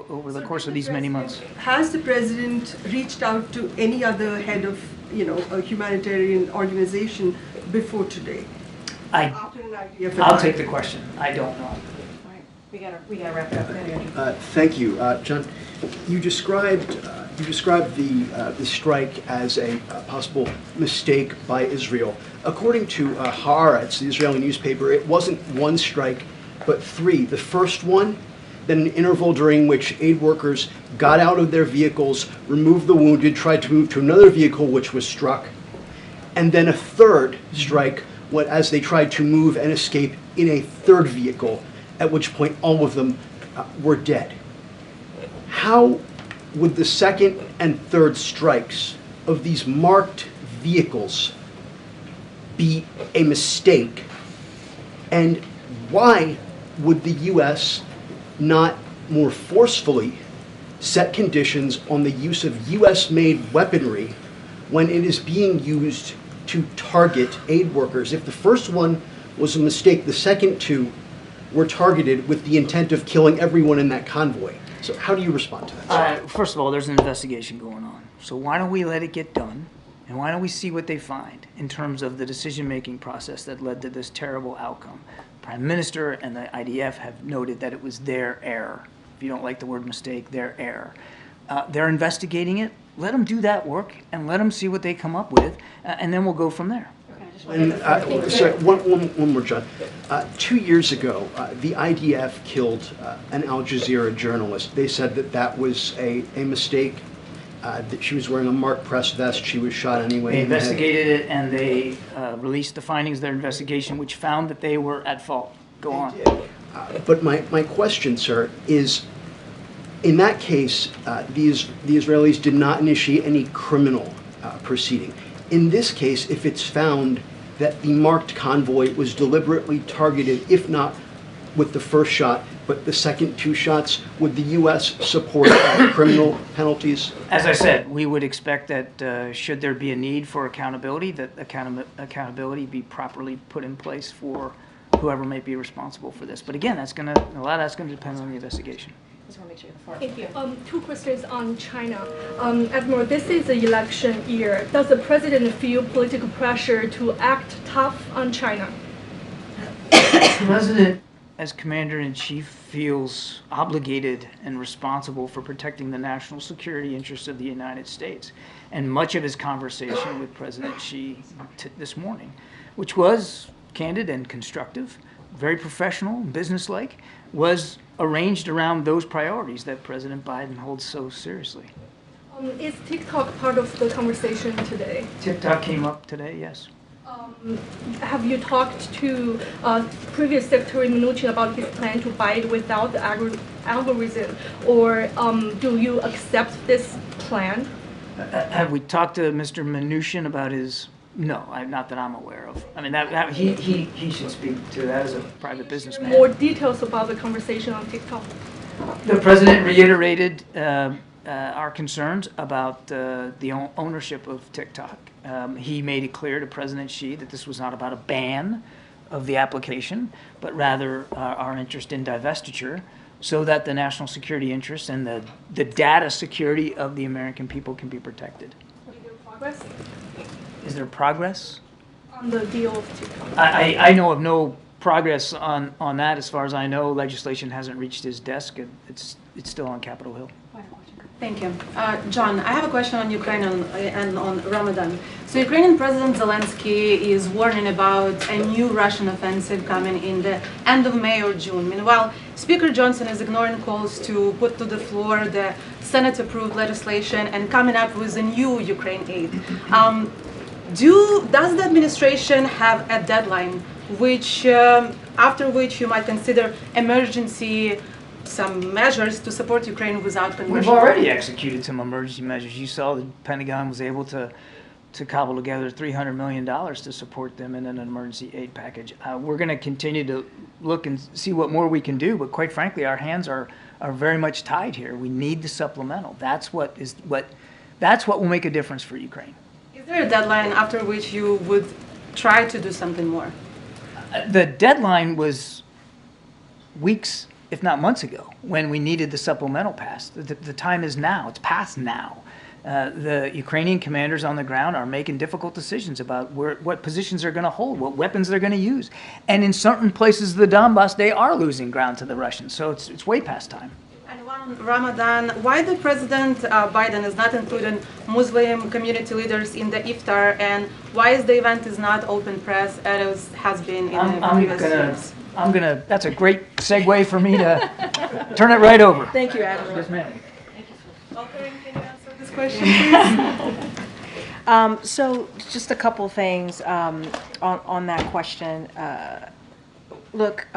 over the course of these many months. Has the president reached out to any other head of, a humanitarian organization before today? I'll take the question. I don't know. We gotta wrap it up. Thank you, John. You described the strike as a possible mistake by Israel. According to Haaretz, the Israeli newspaper, it wasn't one strike, but three. The first one, then an interval during which aid workers got out of their vehicles, removed the wounded, tried to move to another vehicle which was struck, and then a third strike as they tried to move and escape in a third vehicle, at which point all of them were dead. How would the second and third strikes of these marked vehicles be a mistake? And why would the U.S. not more forcefully set conditions on the use of U.S.-made weaponry when it is being used to target aid workers? If the first one was a mistake, the second two were targeted with the intent of killing everyone in that convoy. So how do you respond to that? First of all, there's an investigation going on. So why don't we let it get done? And why don't we see what they find in terms of the decision-making process that led to this terrible outcome? Prime Minister and the IDF have noted that it was their error. If you don't like the word mistake, their error. They're investigating it. Let them do that work and let them see what they come up with, and then we'll go from there. And, sorry, one more, John. 2 years ago, the IDF killed an Al Jazeera journalist. They said that was a mistake, that she was wearing a marked press vest. She was shot anyway. They investigated it, and they released the findings of their investigation, which found that they were at fault. Go on. But my question, sir, is in that case, the Israelis did not initiate any criminal proceeding. In this case, if it's found that the marked convoy was deliberately targeted, if not with the first shot, but the second two shots, would the U.S. support criminal penalties? As I said, we would expect that should there be a need for accountability, that accountability be properly put in place for whoever may be responsible for this. But again, a lot of that's going to depend on the investigation. Just want to make sure the floor. Thank you. Two questions on China. Admiral, this is an election year. Does the president feel political pressure to act tough on China? The president, as commander-in-chief, feels obligated and responsible for protecting the national security interests of the United States. And much of his conversation with President Xi this morning, which was candid and constructive, very professional and businesslike, was arranged around those priorities that President Biden holds so seriously. Is TikTok part of the conversation today? TikTok came up today, yes. Have you talked to previous Secretary Mnuchin about his plan to buy it without the algorithm, or do you accept this plan? Have we talked to Mr. Mnuchin about his? No, not that I'm aware of. I mean, he should speak to that as a private businessman. More details about the conversation on TikTok. The president reiterated our concerns about the ownership of TikTok. He made it clear to President Xi that this was not about a ban of the application, but rather our interest in divestiture, so that the national security interests and the data security of the American people can be protected. Is there progress? Is there progress? On the deal. I know of no progress on that. As far as I know, legislation hasn't reached his desk. It's still on Capitol Hill. Thank you. John, I have a question on Ukraine and on Ramadan. So Ukrainian President Zelensky is warning about a new Russian offensive coming in the end of May or June. Meanwhile, Speaker Johnson is ignoring calls to put to the floor the Senate-approved legislation and coming up with a new Ukraine aid. Does the administration have a deadline after which you might consider emergency some measures to support Ukraine without conversion? We've already executed some emergency measures. You saw the Pentagon was able to cobble together $300 million to support them in an emergency aid package. We're going to continue to look and see what more we can do, but quite frankly, our hands are very much tied here. We need the supplemental. That's what will make a difference for Ukraine. Is there a deadline after which you would try to do something more? The deadline was weeks, if not months ago, when we needed the supplemental passed. The time is now. It's past now. The Ukrainian commanders on the ground are making difficult decisions about what positions they're going to hold, what weapons they're going to use. And in certain places of the Donbass, they are losing ground to the Russians. So it's way past time. And on Ramadan, why the President Biden is not including Muslim community leaders in the iftar, and why is the event is not open press as has been in the previous years? That's a great segue for me to turn it right over. Thank you, Admiral. Yes, ma'am. Karine, can you answer this question, please? So just a couple things on that question. Look,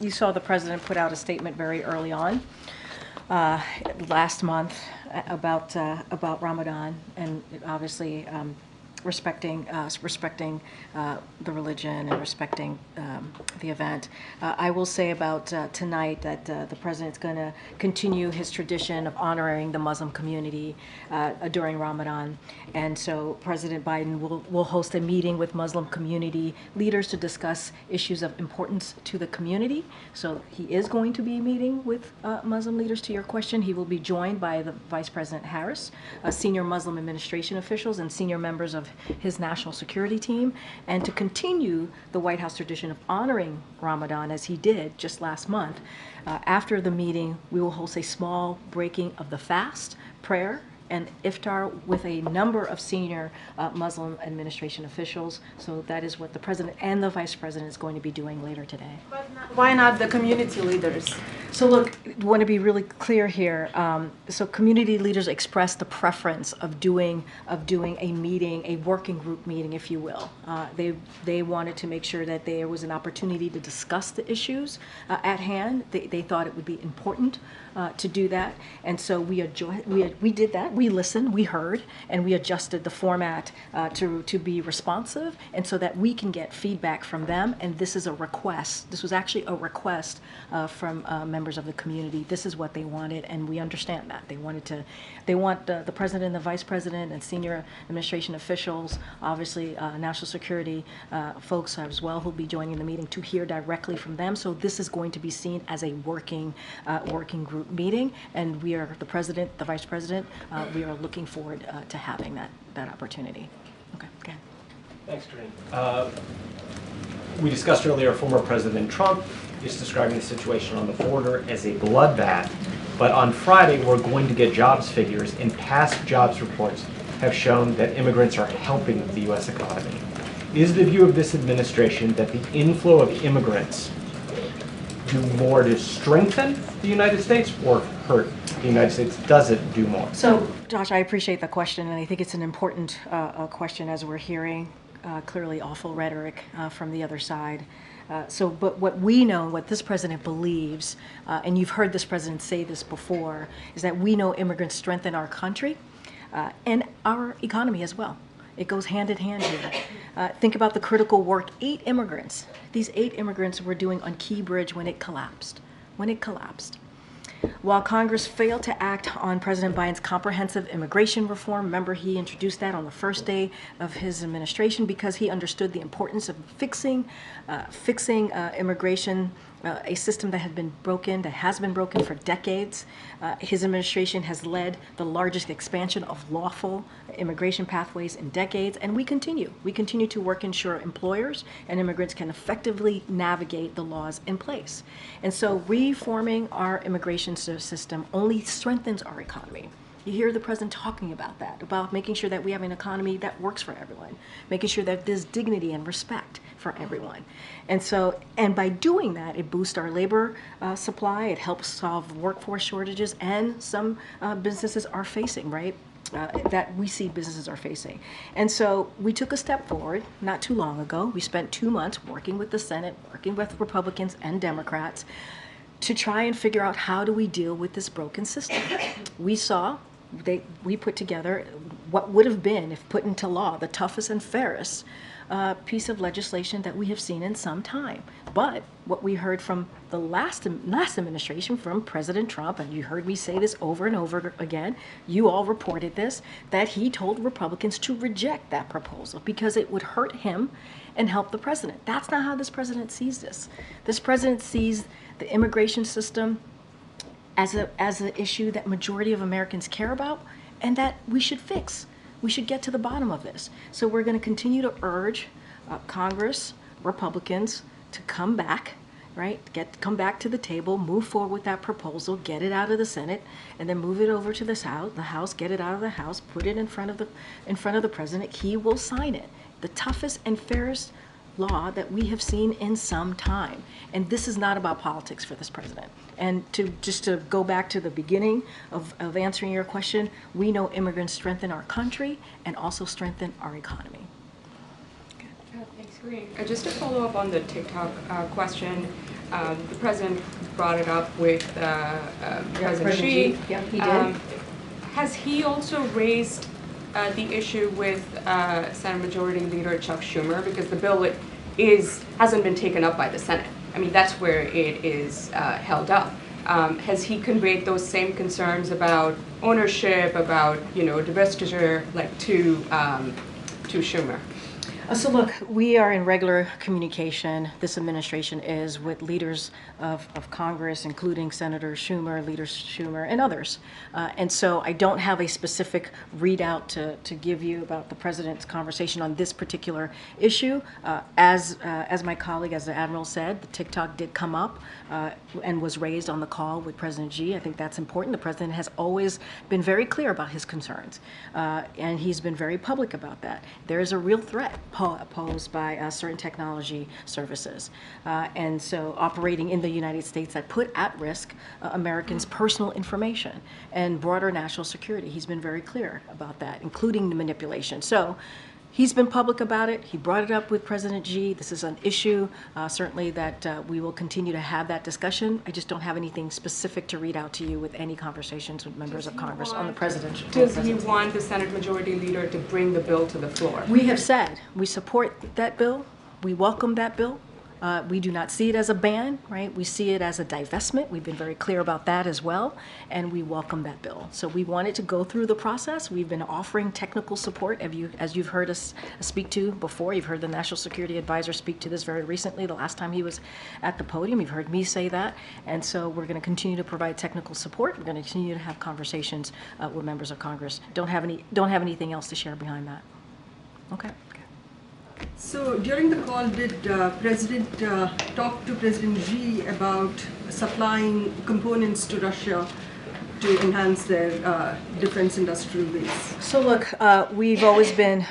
you saw the president put out a statement very early on last month about Ramadan, and obviously respecting the religion and respecting the event. I will say about tonight that the president's going to continue his tradition of honoring the Muslim community during Ramadan, and so President Biden will host a meeting with Muslim community leaders to discuss issues of importance to the community. So he is going to be meeting with Muslim leaders. To your question, he will be joined by the Vice President Harris, senior Muslim administration officials, and senior members of his national security team, and to continue the White House tradition of honoring Ramadan as he did just last month. After the meeting, we will host a small breaking of the fast, prayer, and iftar with a number of senior Muslim administration officials. So that is what the president and the vice president is going to be doing later today. Why not the community leaders? So look, I want to be really clear here. So community leaders expressed the preference of doing a meeting, a working group meeting, if you will. They wanted to make sure that there was an opportunity to discuss the issues at hand. They thought it would be important to do that, and so we did that. We listened, we heard, and we adjusted the format to be responsive, and so that we can get feedback from them. And this is a request. This was actually a request from members of the community. This is what they wanted, and we understand that. They want the president, the vice president, and senior administration officials, obviously national security folks as well, who'll be joining the meeting, to hear directly from them. So this is going to be seen as a working group meeting, and we are, the president, the vice president, we are looking forward to having that opportunity. Okay. Thanks, Karine. We discussed earlier former President Trump is describing the situation on the border as a bloodbath, but on Friday we're going to get jobs figures, and past jobs reports have shown that immigrants are helping the U.S. economy. Is the view of this administration that the inflow of immigrants do more to strengthen the United States or hurt the United States? Does it do more? So, Josh, I appreciate the question, and I think it's an important question as we're hearing clearly awful rhetoric from the other side. But what we know, what this president believes, and you've heard this president say this before, is that we know immigrants strengthen our country and our economy as well. It goes hand in hand here. Think about the critical work these 8 immigrants were doing on Key Bridge when it collapsed. While Congress failed to act on President Biden's comprehensive immigration reform, remember he introduced that on the first day of his administration because he understood the importance of fixing immigration a system that had been broken, that has been broken for decades. His administration has led the largest expansion of lawful immigration pathways in decades, and we continue. We continue to work ensure employers and immigrants can effectively navigate the laws in place. And so reforming our immigration system only strengthens our economy. You hear the president talking about that, about making sure that we have an economy that works for everyone, making sure that there's dignity and respect for everyone. And so, and by doing that, it boosts our labor supply, it helps solve workforce shortages, and some businesses are facing, right? That we see businesses are facing. And so we took a step forward not too long ago. We spent 2 months working with the Senate, working with Republicans and Democrats to try and figure out how do we deal with this broken system. We put together what would have been, if put into law, the toughest and fairest piece of legislation that we have seen in some time. But what we heard from the last administration, from President Trump, and you heard me say this over and over again, you all reported this, that he told Republicans to reject that proposal because it would hurt him and help the president. That's not how this president sees this. This president sees the immigration system as an issue that majority of Americans care about and that we should fix. We should get to the bottom of this. So we're going to continue to urge Congress, Republicans, to come back, right? Come back to the table, move forward with that proposal, get it out of the Senate, and then move it over to the House, get it out of the House, put it in front of the president. He will sign it. The toughest and fairest law that we have seen in some time. And this is not about politics for this president. And just to go back to the beginning of answering your question, we know immigrants strengthen our country and also strengthen our economy. Thanks, Karine. Just to follow up on the TikTok question, the president brought it up with President Xi. Yeah, he did. Has he also raised the issue with Senate Majority Leader Chuck Schumer, because the bill hasn't been taken up by the Senate? I mean, that's where it is held up. Has he conveyed those same concerns about ownership, about divestiture, like to Schumer? So look, we are in regular communication, this administration is, with leaders of Congress, including Senator Schumer, Leader Schumer, and others. And so I don't have a specific readout to give you about the president's conversation on this particular issue. As my colleague, as the Admiral said, the TikTok did come up and was raised on the call with President Xi. I think that's important. The president has always been very clear about his concerns, and he's been very public about that. There is a real threat posed by certain technology services, and so operating in the United States that put at risk Americans' personal information and broader national security. He's been very clear about that, including the manipulation. So he's been public about it. He brought it up with President Xi. This is an issue, certainly, that we will continue to have that discussion. I just don't have anything specific to read out to you with any conversations with members of Congress on the president. Does he want the Senate Majority Leader to bring the bill to the floor? We have said we support that bill. We welcome that bill. We do not see it as a ban, right? We see it as a divestment. We've been very clear about that as well, and we welcome that bill. So we want it to go through the process. We've been offering technical support, as you've heard us speak to before. You've heard the National Security Advisor speak to this very recently, the last time he was at the podium. You've heard me say that. And so we're going to continue to provide technical support. We're going to continue to have conversations with members of Congress. Don't have anything else to share behind that. Okay. So during the call, did President talk to President Xi about supplying components to Russia to enhance their defense industrial base? So look, we've always been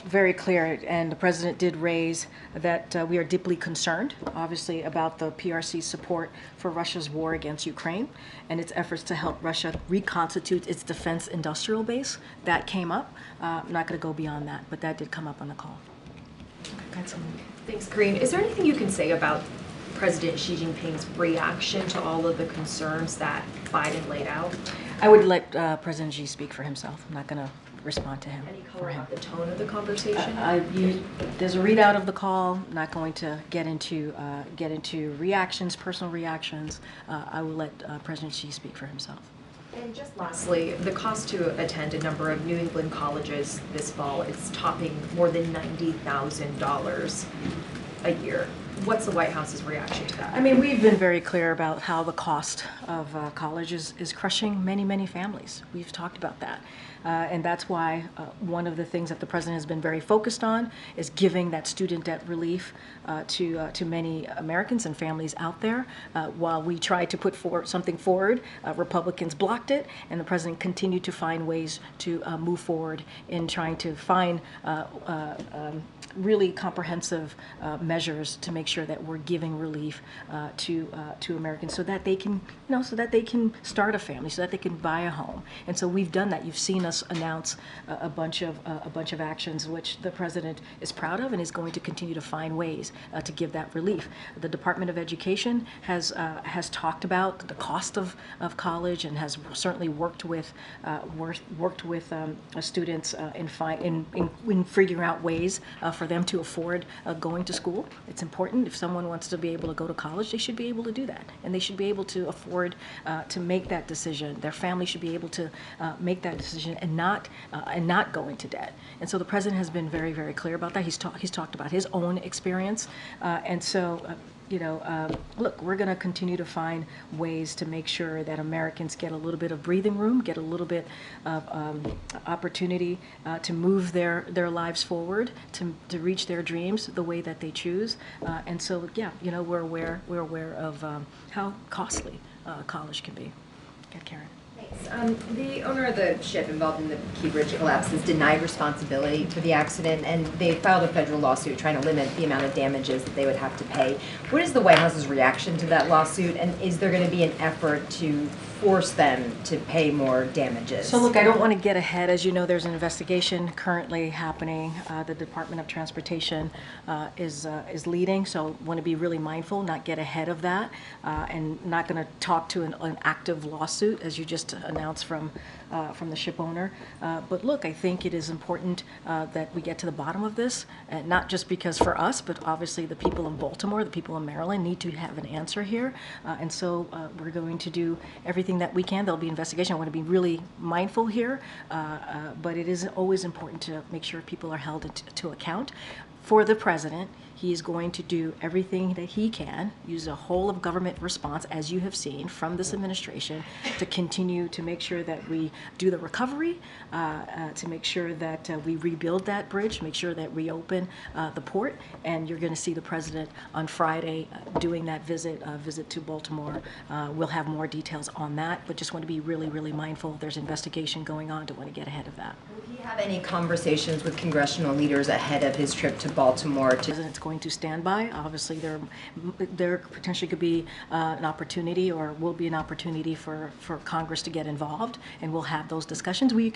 very clear, and the president did raise that we are deeply concerned, obviously, about the PRC's support for Russia's war against Ukraine and its efforts to help Russia reconstitute its defense industrial base. That came up. I'm not going to go beyond that, but that did come up on the call. Thanks, Karine. Is there anything you can say about President Xi Jinping's reaction to all of the concerns that Biden laid out? I would let President Xi speak for himself. I'm not going to respond to him. Any color about the tone of the conversation? There's a readout of the call. I'm not going to get into reactions, personal reactions. I will let President Xi speak for himself. And just lastly, the cost to attend a number of New England colleges this fall is topping more than $90,000 a year. What's the White House's reaction to that? I mean, we've been very clear about how the cost of college is crushing many, many families. We've talked about that. And that's why one of the things that the president has been very focused on is giving that student debt relief to many Americans and families out there. While we tried to put something forward, Republicans blocked it, and the president continued to find ways to move forward in trying to find really comprehensive measures to make sure that we're giving relief to Americans so that they can, so that they can start a family, so that they can buy a home. And so we've done that. You've seen us announce a bunch of actions which the president is proud of and is going to continue to find ways to give that relief. The Department of Education has talked about the cost of college and has certainly worked with students in figuring out ways for them to afford going to school. It's important. If someone wants to be able to go to college, they should be able to do that, and they should be able to afford to make that decision. Their family should be able to make that decision and not go into debt. And so the president has been very, very clear about that. He's talked about his own experience, and so. Look, we're going to continue to find ways to make sure that Americans get a little bit of breathing room, get a little bit of opportunity to move their lives forward, to reach their dreams the way that they choose. And so, yeah, we're aware of how costly college can be. Yeah, Karen. The owner of the ship involved in the Key Bridge collapse has denied responsibility for the accident, and they filed a federal lawsuit trying to limit the amount of damages that they would have to pay. What is the White House's reaction to that lawsuit, and is there going to be an effort to force them to pay more damages? So look, I don't want to get ahead. As you know, there's an investigation currently happening. The Department of Transportation is leading, so want to be really mindful, not get ahead of that, and not going to talk to an active lawsuit, as you just announced from the ship owner. But look, I think it is important that we get to the bottom of this, not just because for us, but obviously the people of Baltimore, the people of Maryland need to have an answer here. And so we're going to do everything that we can. There'll be investigation. I want to be really mindful here, but it is always important to make sure people are held to account. For the president, he is going to do everything that he can, use a whole of government response, as you have seen from this administration, to continue to make sure that we do the recovery, to make sure that we rebuild that bridge, make sure that we open the port. And you're going to see the president on Friday doing that visit to Baltimore. We'll have more details on that, but just want to be really, really mindful. There's investigation going on. Don't want to get ahead of that. Will he have any conversations with congressional leaders ahead of his trip to Baltimore? The president's going to stand by. Obviously, there potentially could be an opportunity, or will be an opportunity for Congress to get involved, and we'll have those discussions. We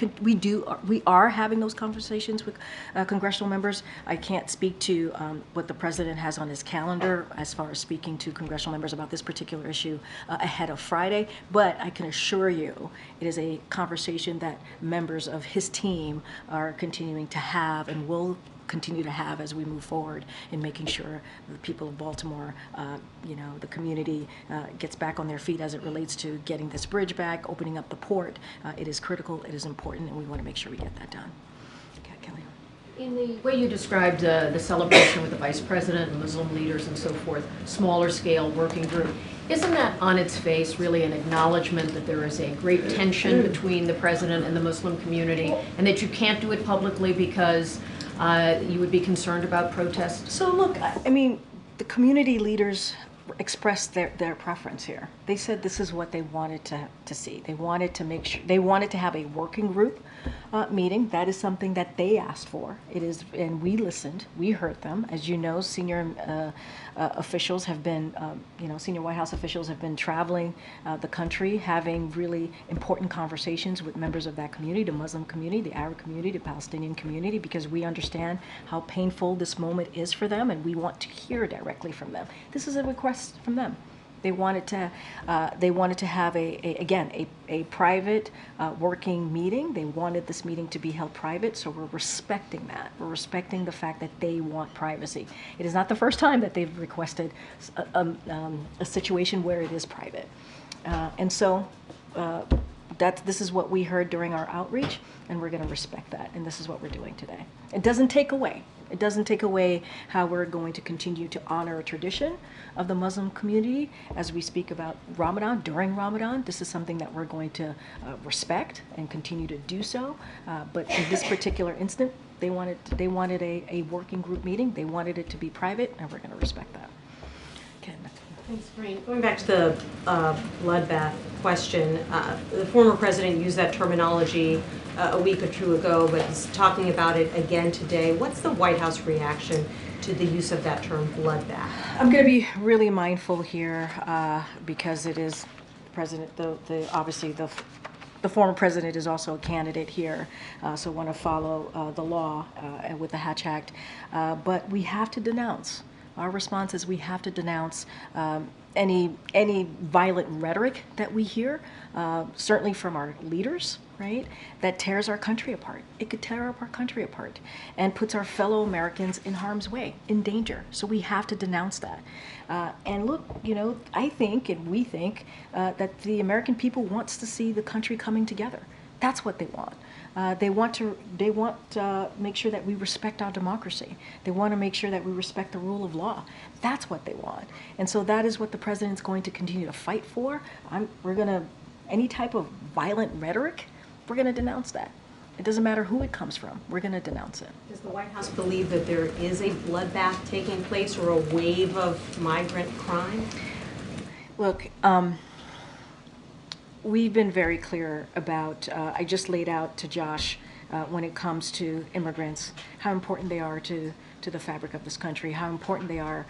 are having those conversations with congressional members. I can't speak to what the president has on his calendar as far as speaking to congressional members about this particular issue ahead of Friday, but I can assure you it is a conversation that members of his team are continuing to have and will continue to have as we move forward in making sure the people of Baltimore, the community gets back on their feet as it relates to getting this bridge back, opening up the port. It is critical, it is important, and we want to make sure we get that done. Okay, Kelly. In the way you described the celebration with the vice president and Muslim leaders and so forth, smaller scale working group, isn't that on its face really an acknowledgement that there is a great tension between the president and the Muslim community, and that you can't do it publicly because you would be concerned about protests? So look, I mean, the community leaders expressed their preference here. They said this is what they wanted to see. They wanted to make sure, they wanted to have a working group meeting. That is something that they asked for. It is, and we listened, we heard them. As you know, senior officials have been, senior White House officials have been traveling the country, having really important conversations with members of that community, the Muslim community, the Arab community, the Palestinian community, because we understand how painful this moment is for them, and we want to hear directly from them. This is a request from them. They wanted to have a private working meeting. They wanted this meeting to be held private, so we're respecting that. We're respecting the fact that they want privacy. It is not the first time that they've requested a situation where it is private, and so. this is what we heard during our outreach, and we're going to respect that, and this is what we're doing today. It doesn't take away. It doesn't take away how we're going to continue to honor a tradition of the Muslim community as we speak about Ramadan, during Ramadan. This is something that we're going to respect and continue to do so. But in this particular instant, they wanted a working group meeting. They wanted it to be private, and we're going to respect that. Thanks, Karine. Going back to the bloodbath question, the former president used that terminology a week or two ago, but he's talking about it again today. What's the White House reaction to the use of that term, bloodbath? I'm going to be really mindful here because it is president. Obviously the former president is also a candidate here, so want to follow the law with the Hatch Act. But we have to denounce. Our response is we have to denounce any violent rhetoric that we hear, certainly from our leaders, right, that tears our country apart. It could tear our country apart and puts our fellow Americans in harm's way, in danger. So we have to denounce that. And look, I think and we think that the American people wants to see the country coming together. That's what they want. They want to make sure that we respect our democracy. They want to make sure that we respect the rule of law. That's what they want. And so that is what the president's going to continue to fight for. Any type of violent rhetoric, we're going to denounce that. It doesn't matter who it comes from. We're going to denounce it. Does the White House believe that there is a bloodbath taking place or a wave of migrant crime? Look, we've been very clear about, I just laid out to Josh when it comes to immigrants, how important they are to the fabric of this country, how important they are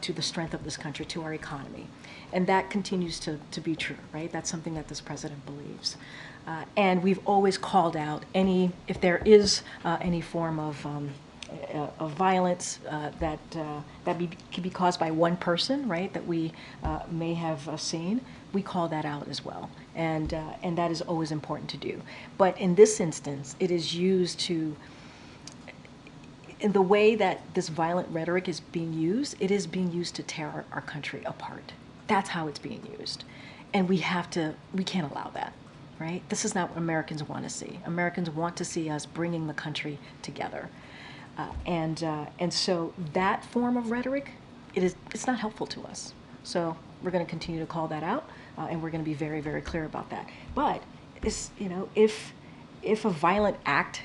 to the strength of this country, to our economy. And that continues to be true, right? That's something that this president believes. And we've always called out if there is any form of violence that could be caused by one person, right, that we may have seen, we call that out as well. And that is always important to do. But in this instance, it is used to, in the way that this violent rhetoric is being used, it is being used to tear our country apart. That's how it's being used. And we can't allow that, right? This is not what Americans want to see. Americans want to see us bringing the country together. And so that form of rhetoric, it's not helpful to us. So we're going to continue to call that out, and we're going to be very, very clear about that. But if a violent act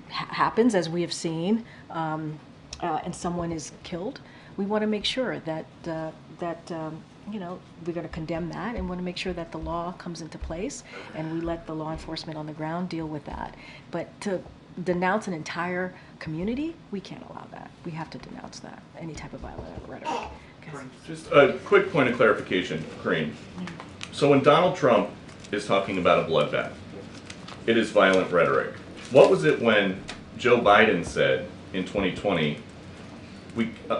happens, as we have seen, and someone is killed, we want to make sure that we're going to condemn that and want to make sure that the law comes into place and we let the law enforcement on the ground deal with that. But to denounce an entire community, we can't allow that. We have to denounce that, any type of violent rhetoric. Just a quick point of clarification, Karine. So when Donald Trump is talking about a bloodbath, it is violent rhetoric. What was it when Joe Biden said in 2020,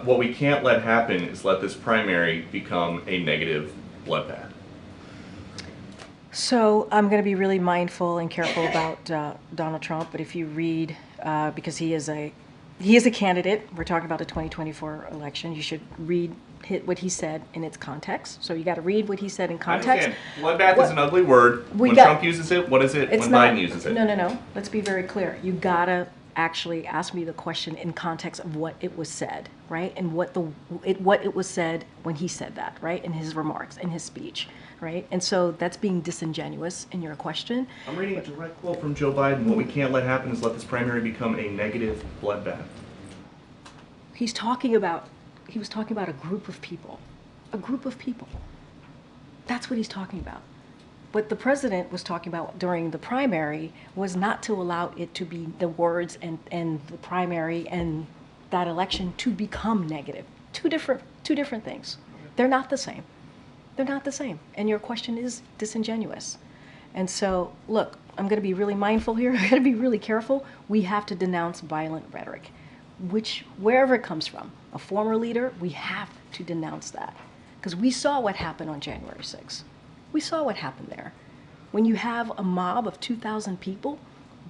what we can't let happen is let this primary become a negative bloodbath? So I'm going to be really mindful and careful about Donald Trump, but if you read, because he is a candidate, we're talking about the 2024 election, you should read what he said in its context. So you got to read what he said in context. Bloodbath is an ugly word. When Trump uses it, what is it when Biden uses it? No. Let's be very clear. You got to actually ask me the question in context of what it was said, right? And what it was said when he said that, right? In his remarks, in his speech, right? And so that's being disingenuous in your question. I'm reading a direct quote from Joe Biden. What we can't let happen is let this primary become a negative bloodbath. He was talking about a group of people. A group of people. That's what he's talking about. What the president was talking about during the primary was not to allow it to be the words and the primary and that election to become negative. Two different things. They're not the same. They're not the same. And your question is disingenuous. And so, look, I'm going to be really mindful here. I'm going to be really careful. We have to denounce violent rhetoric, wherever it comes from. A former leader, we have to denounce that. Because we saw what happened on January 6th. We saw what happened there. When you have a mob of 2,000 people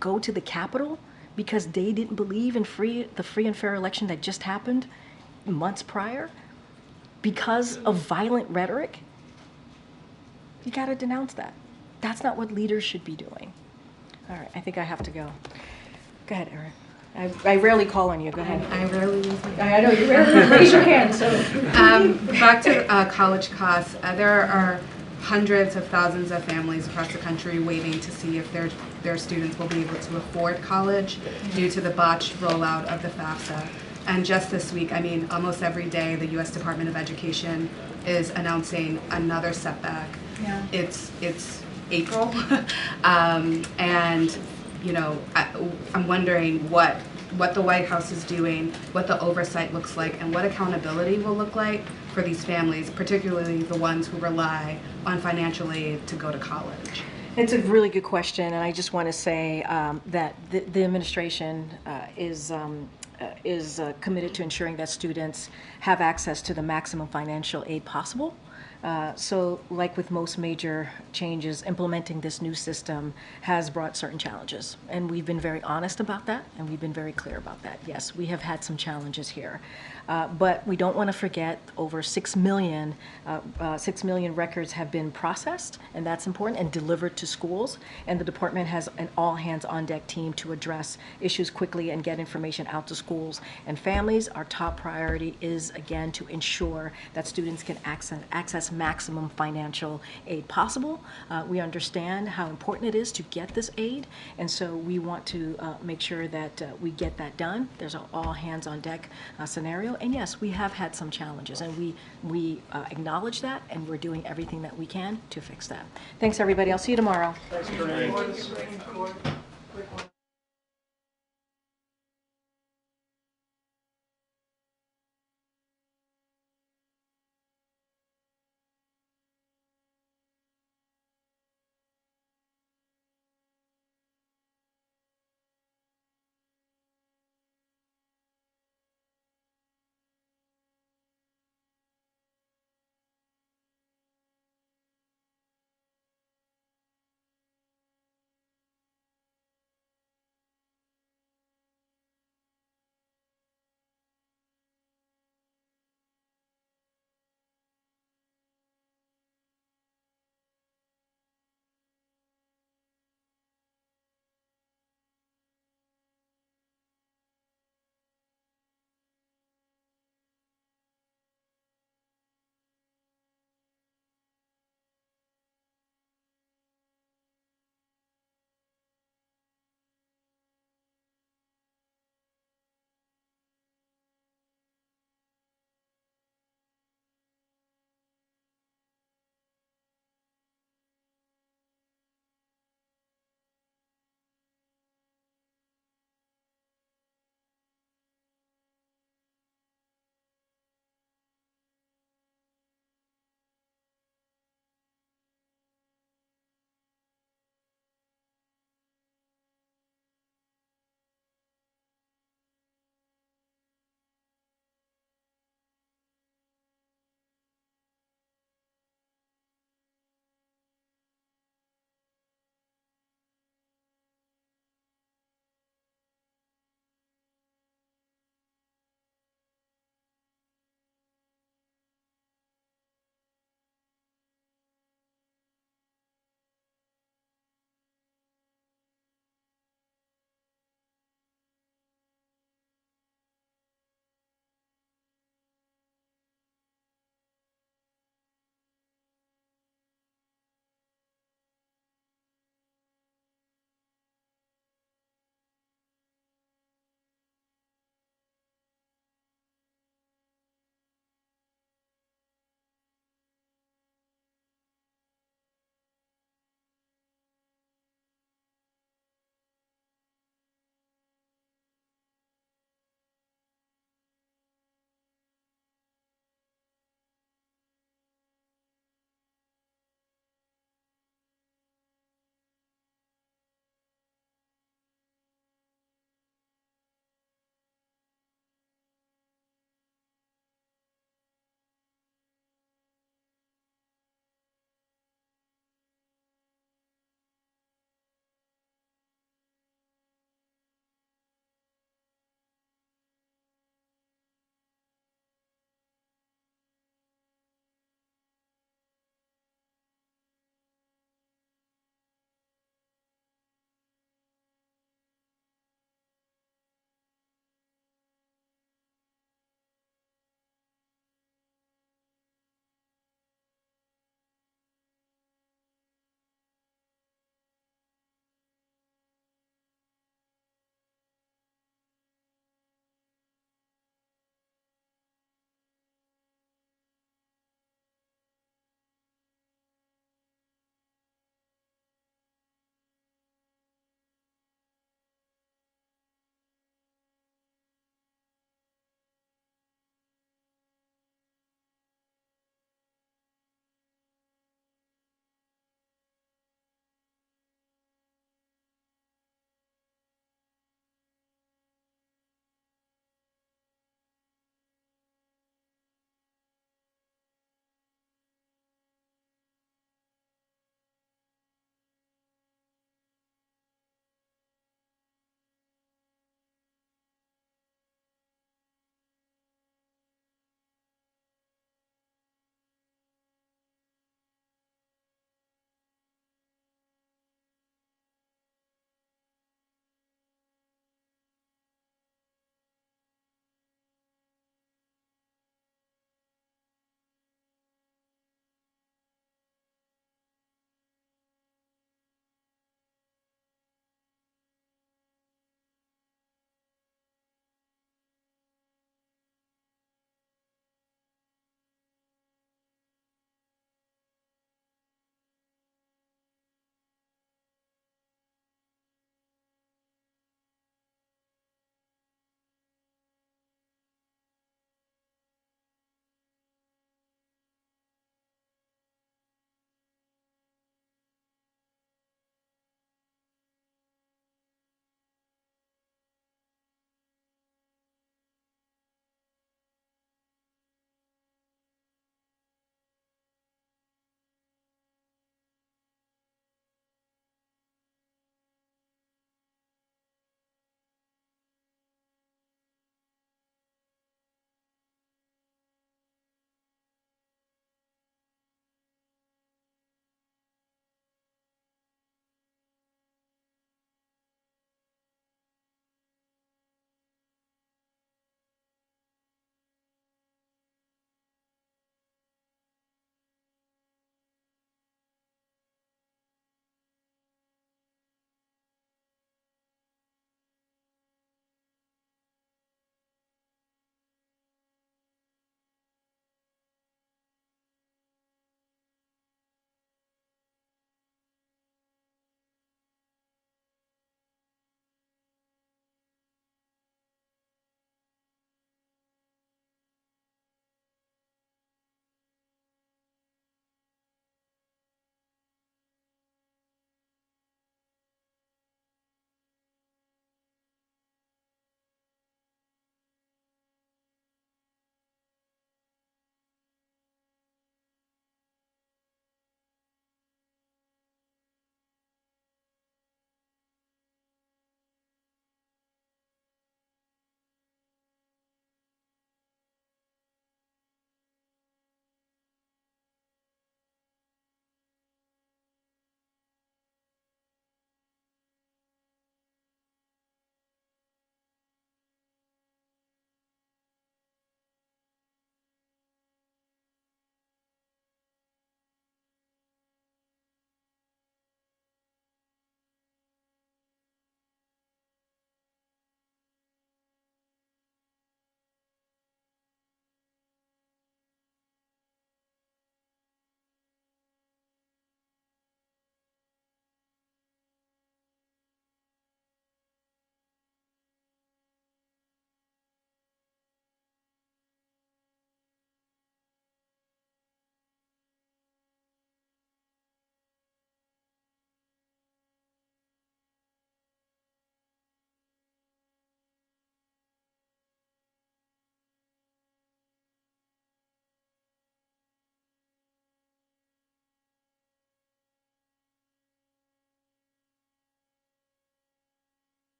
go to the Capitol because they didn't believe in the free and fair election that just happened months prior, because of violent rhetoric, you got to denounce that. that's not what leaders should be doing. All right, I think I have to go. Go ahead, Erin. I rarely call on you. Go ahead. I rarely use my I know you rarely raise your hand. So back to college costs. There are hundreds of thousands of families across the country waiting to see if their students will be able to afford college due to the botched rollout of the FAFSA. And just this week, I mean, almost every day, the U.S. Department of Education is announcing another setback. Yeah. It's April, and you know, I'm wondering what the White House is doing, what the oversight looks like, and what accountability will look like for these families, particularly the ones who rely on financial aid to go to college. it's a really good question, and I just want to say that the administration is committed to ensuring that students have access to the maximum financial aid possible. So like with most major changes, implementing this new system has brought certain challenges. And we've been very honest about that, and we've been very clear about that. Yes, we have had some challenges here. But we don't want to forget over 6 million records have been processed, and that's important, and delivered to schools. And the department has an all-hands-on-deck team to address issues quickly and get information out to schools and families. Our top priority is, again, to ensure that students can access maximum financial aid possible. We understand how important it is to get this aid, and so we want to make sure that we get that done. There's an all-hands-on-deck scenario. And yes, we have had some challenges, and we acknowledge that, and we're doing everything that we can to fix that. Thanks, everybody. I'll see you tomorrow. Thanks, Karine.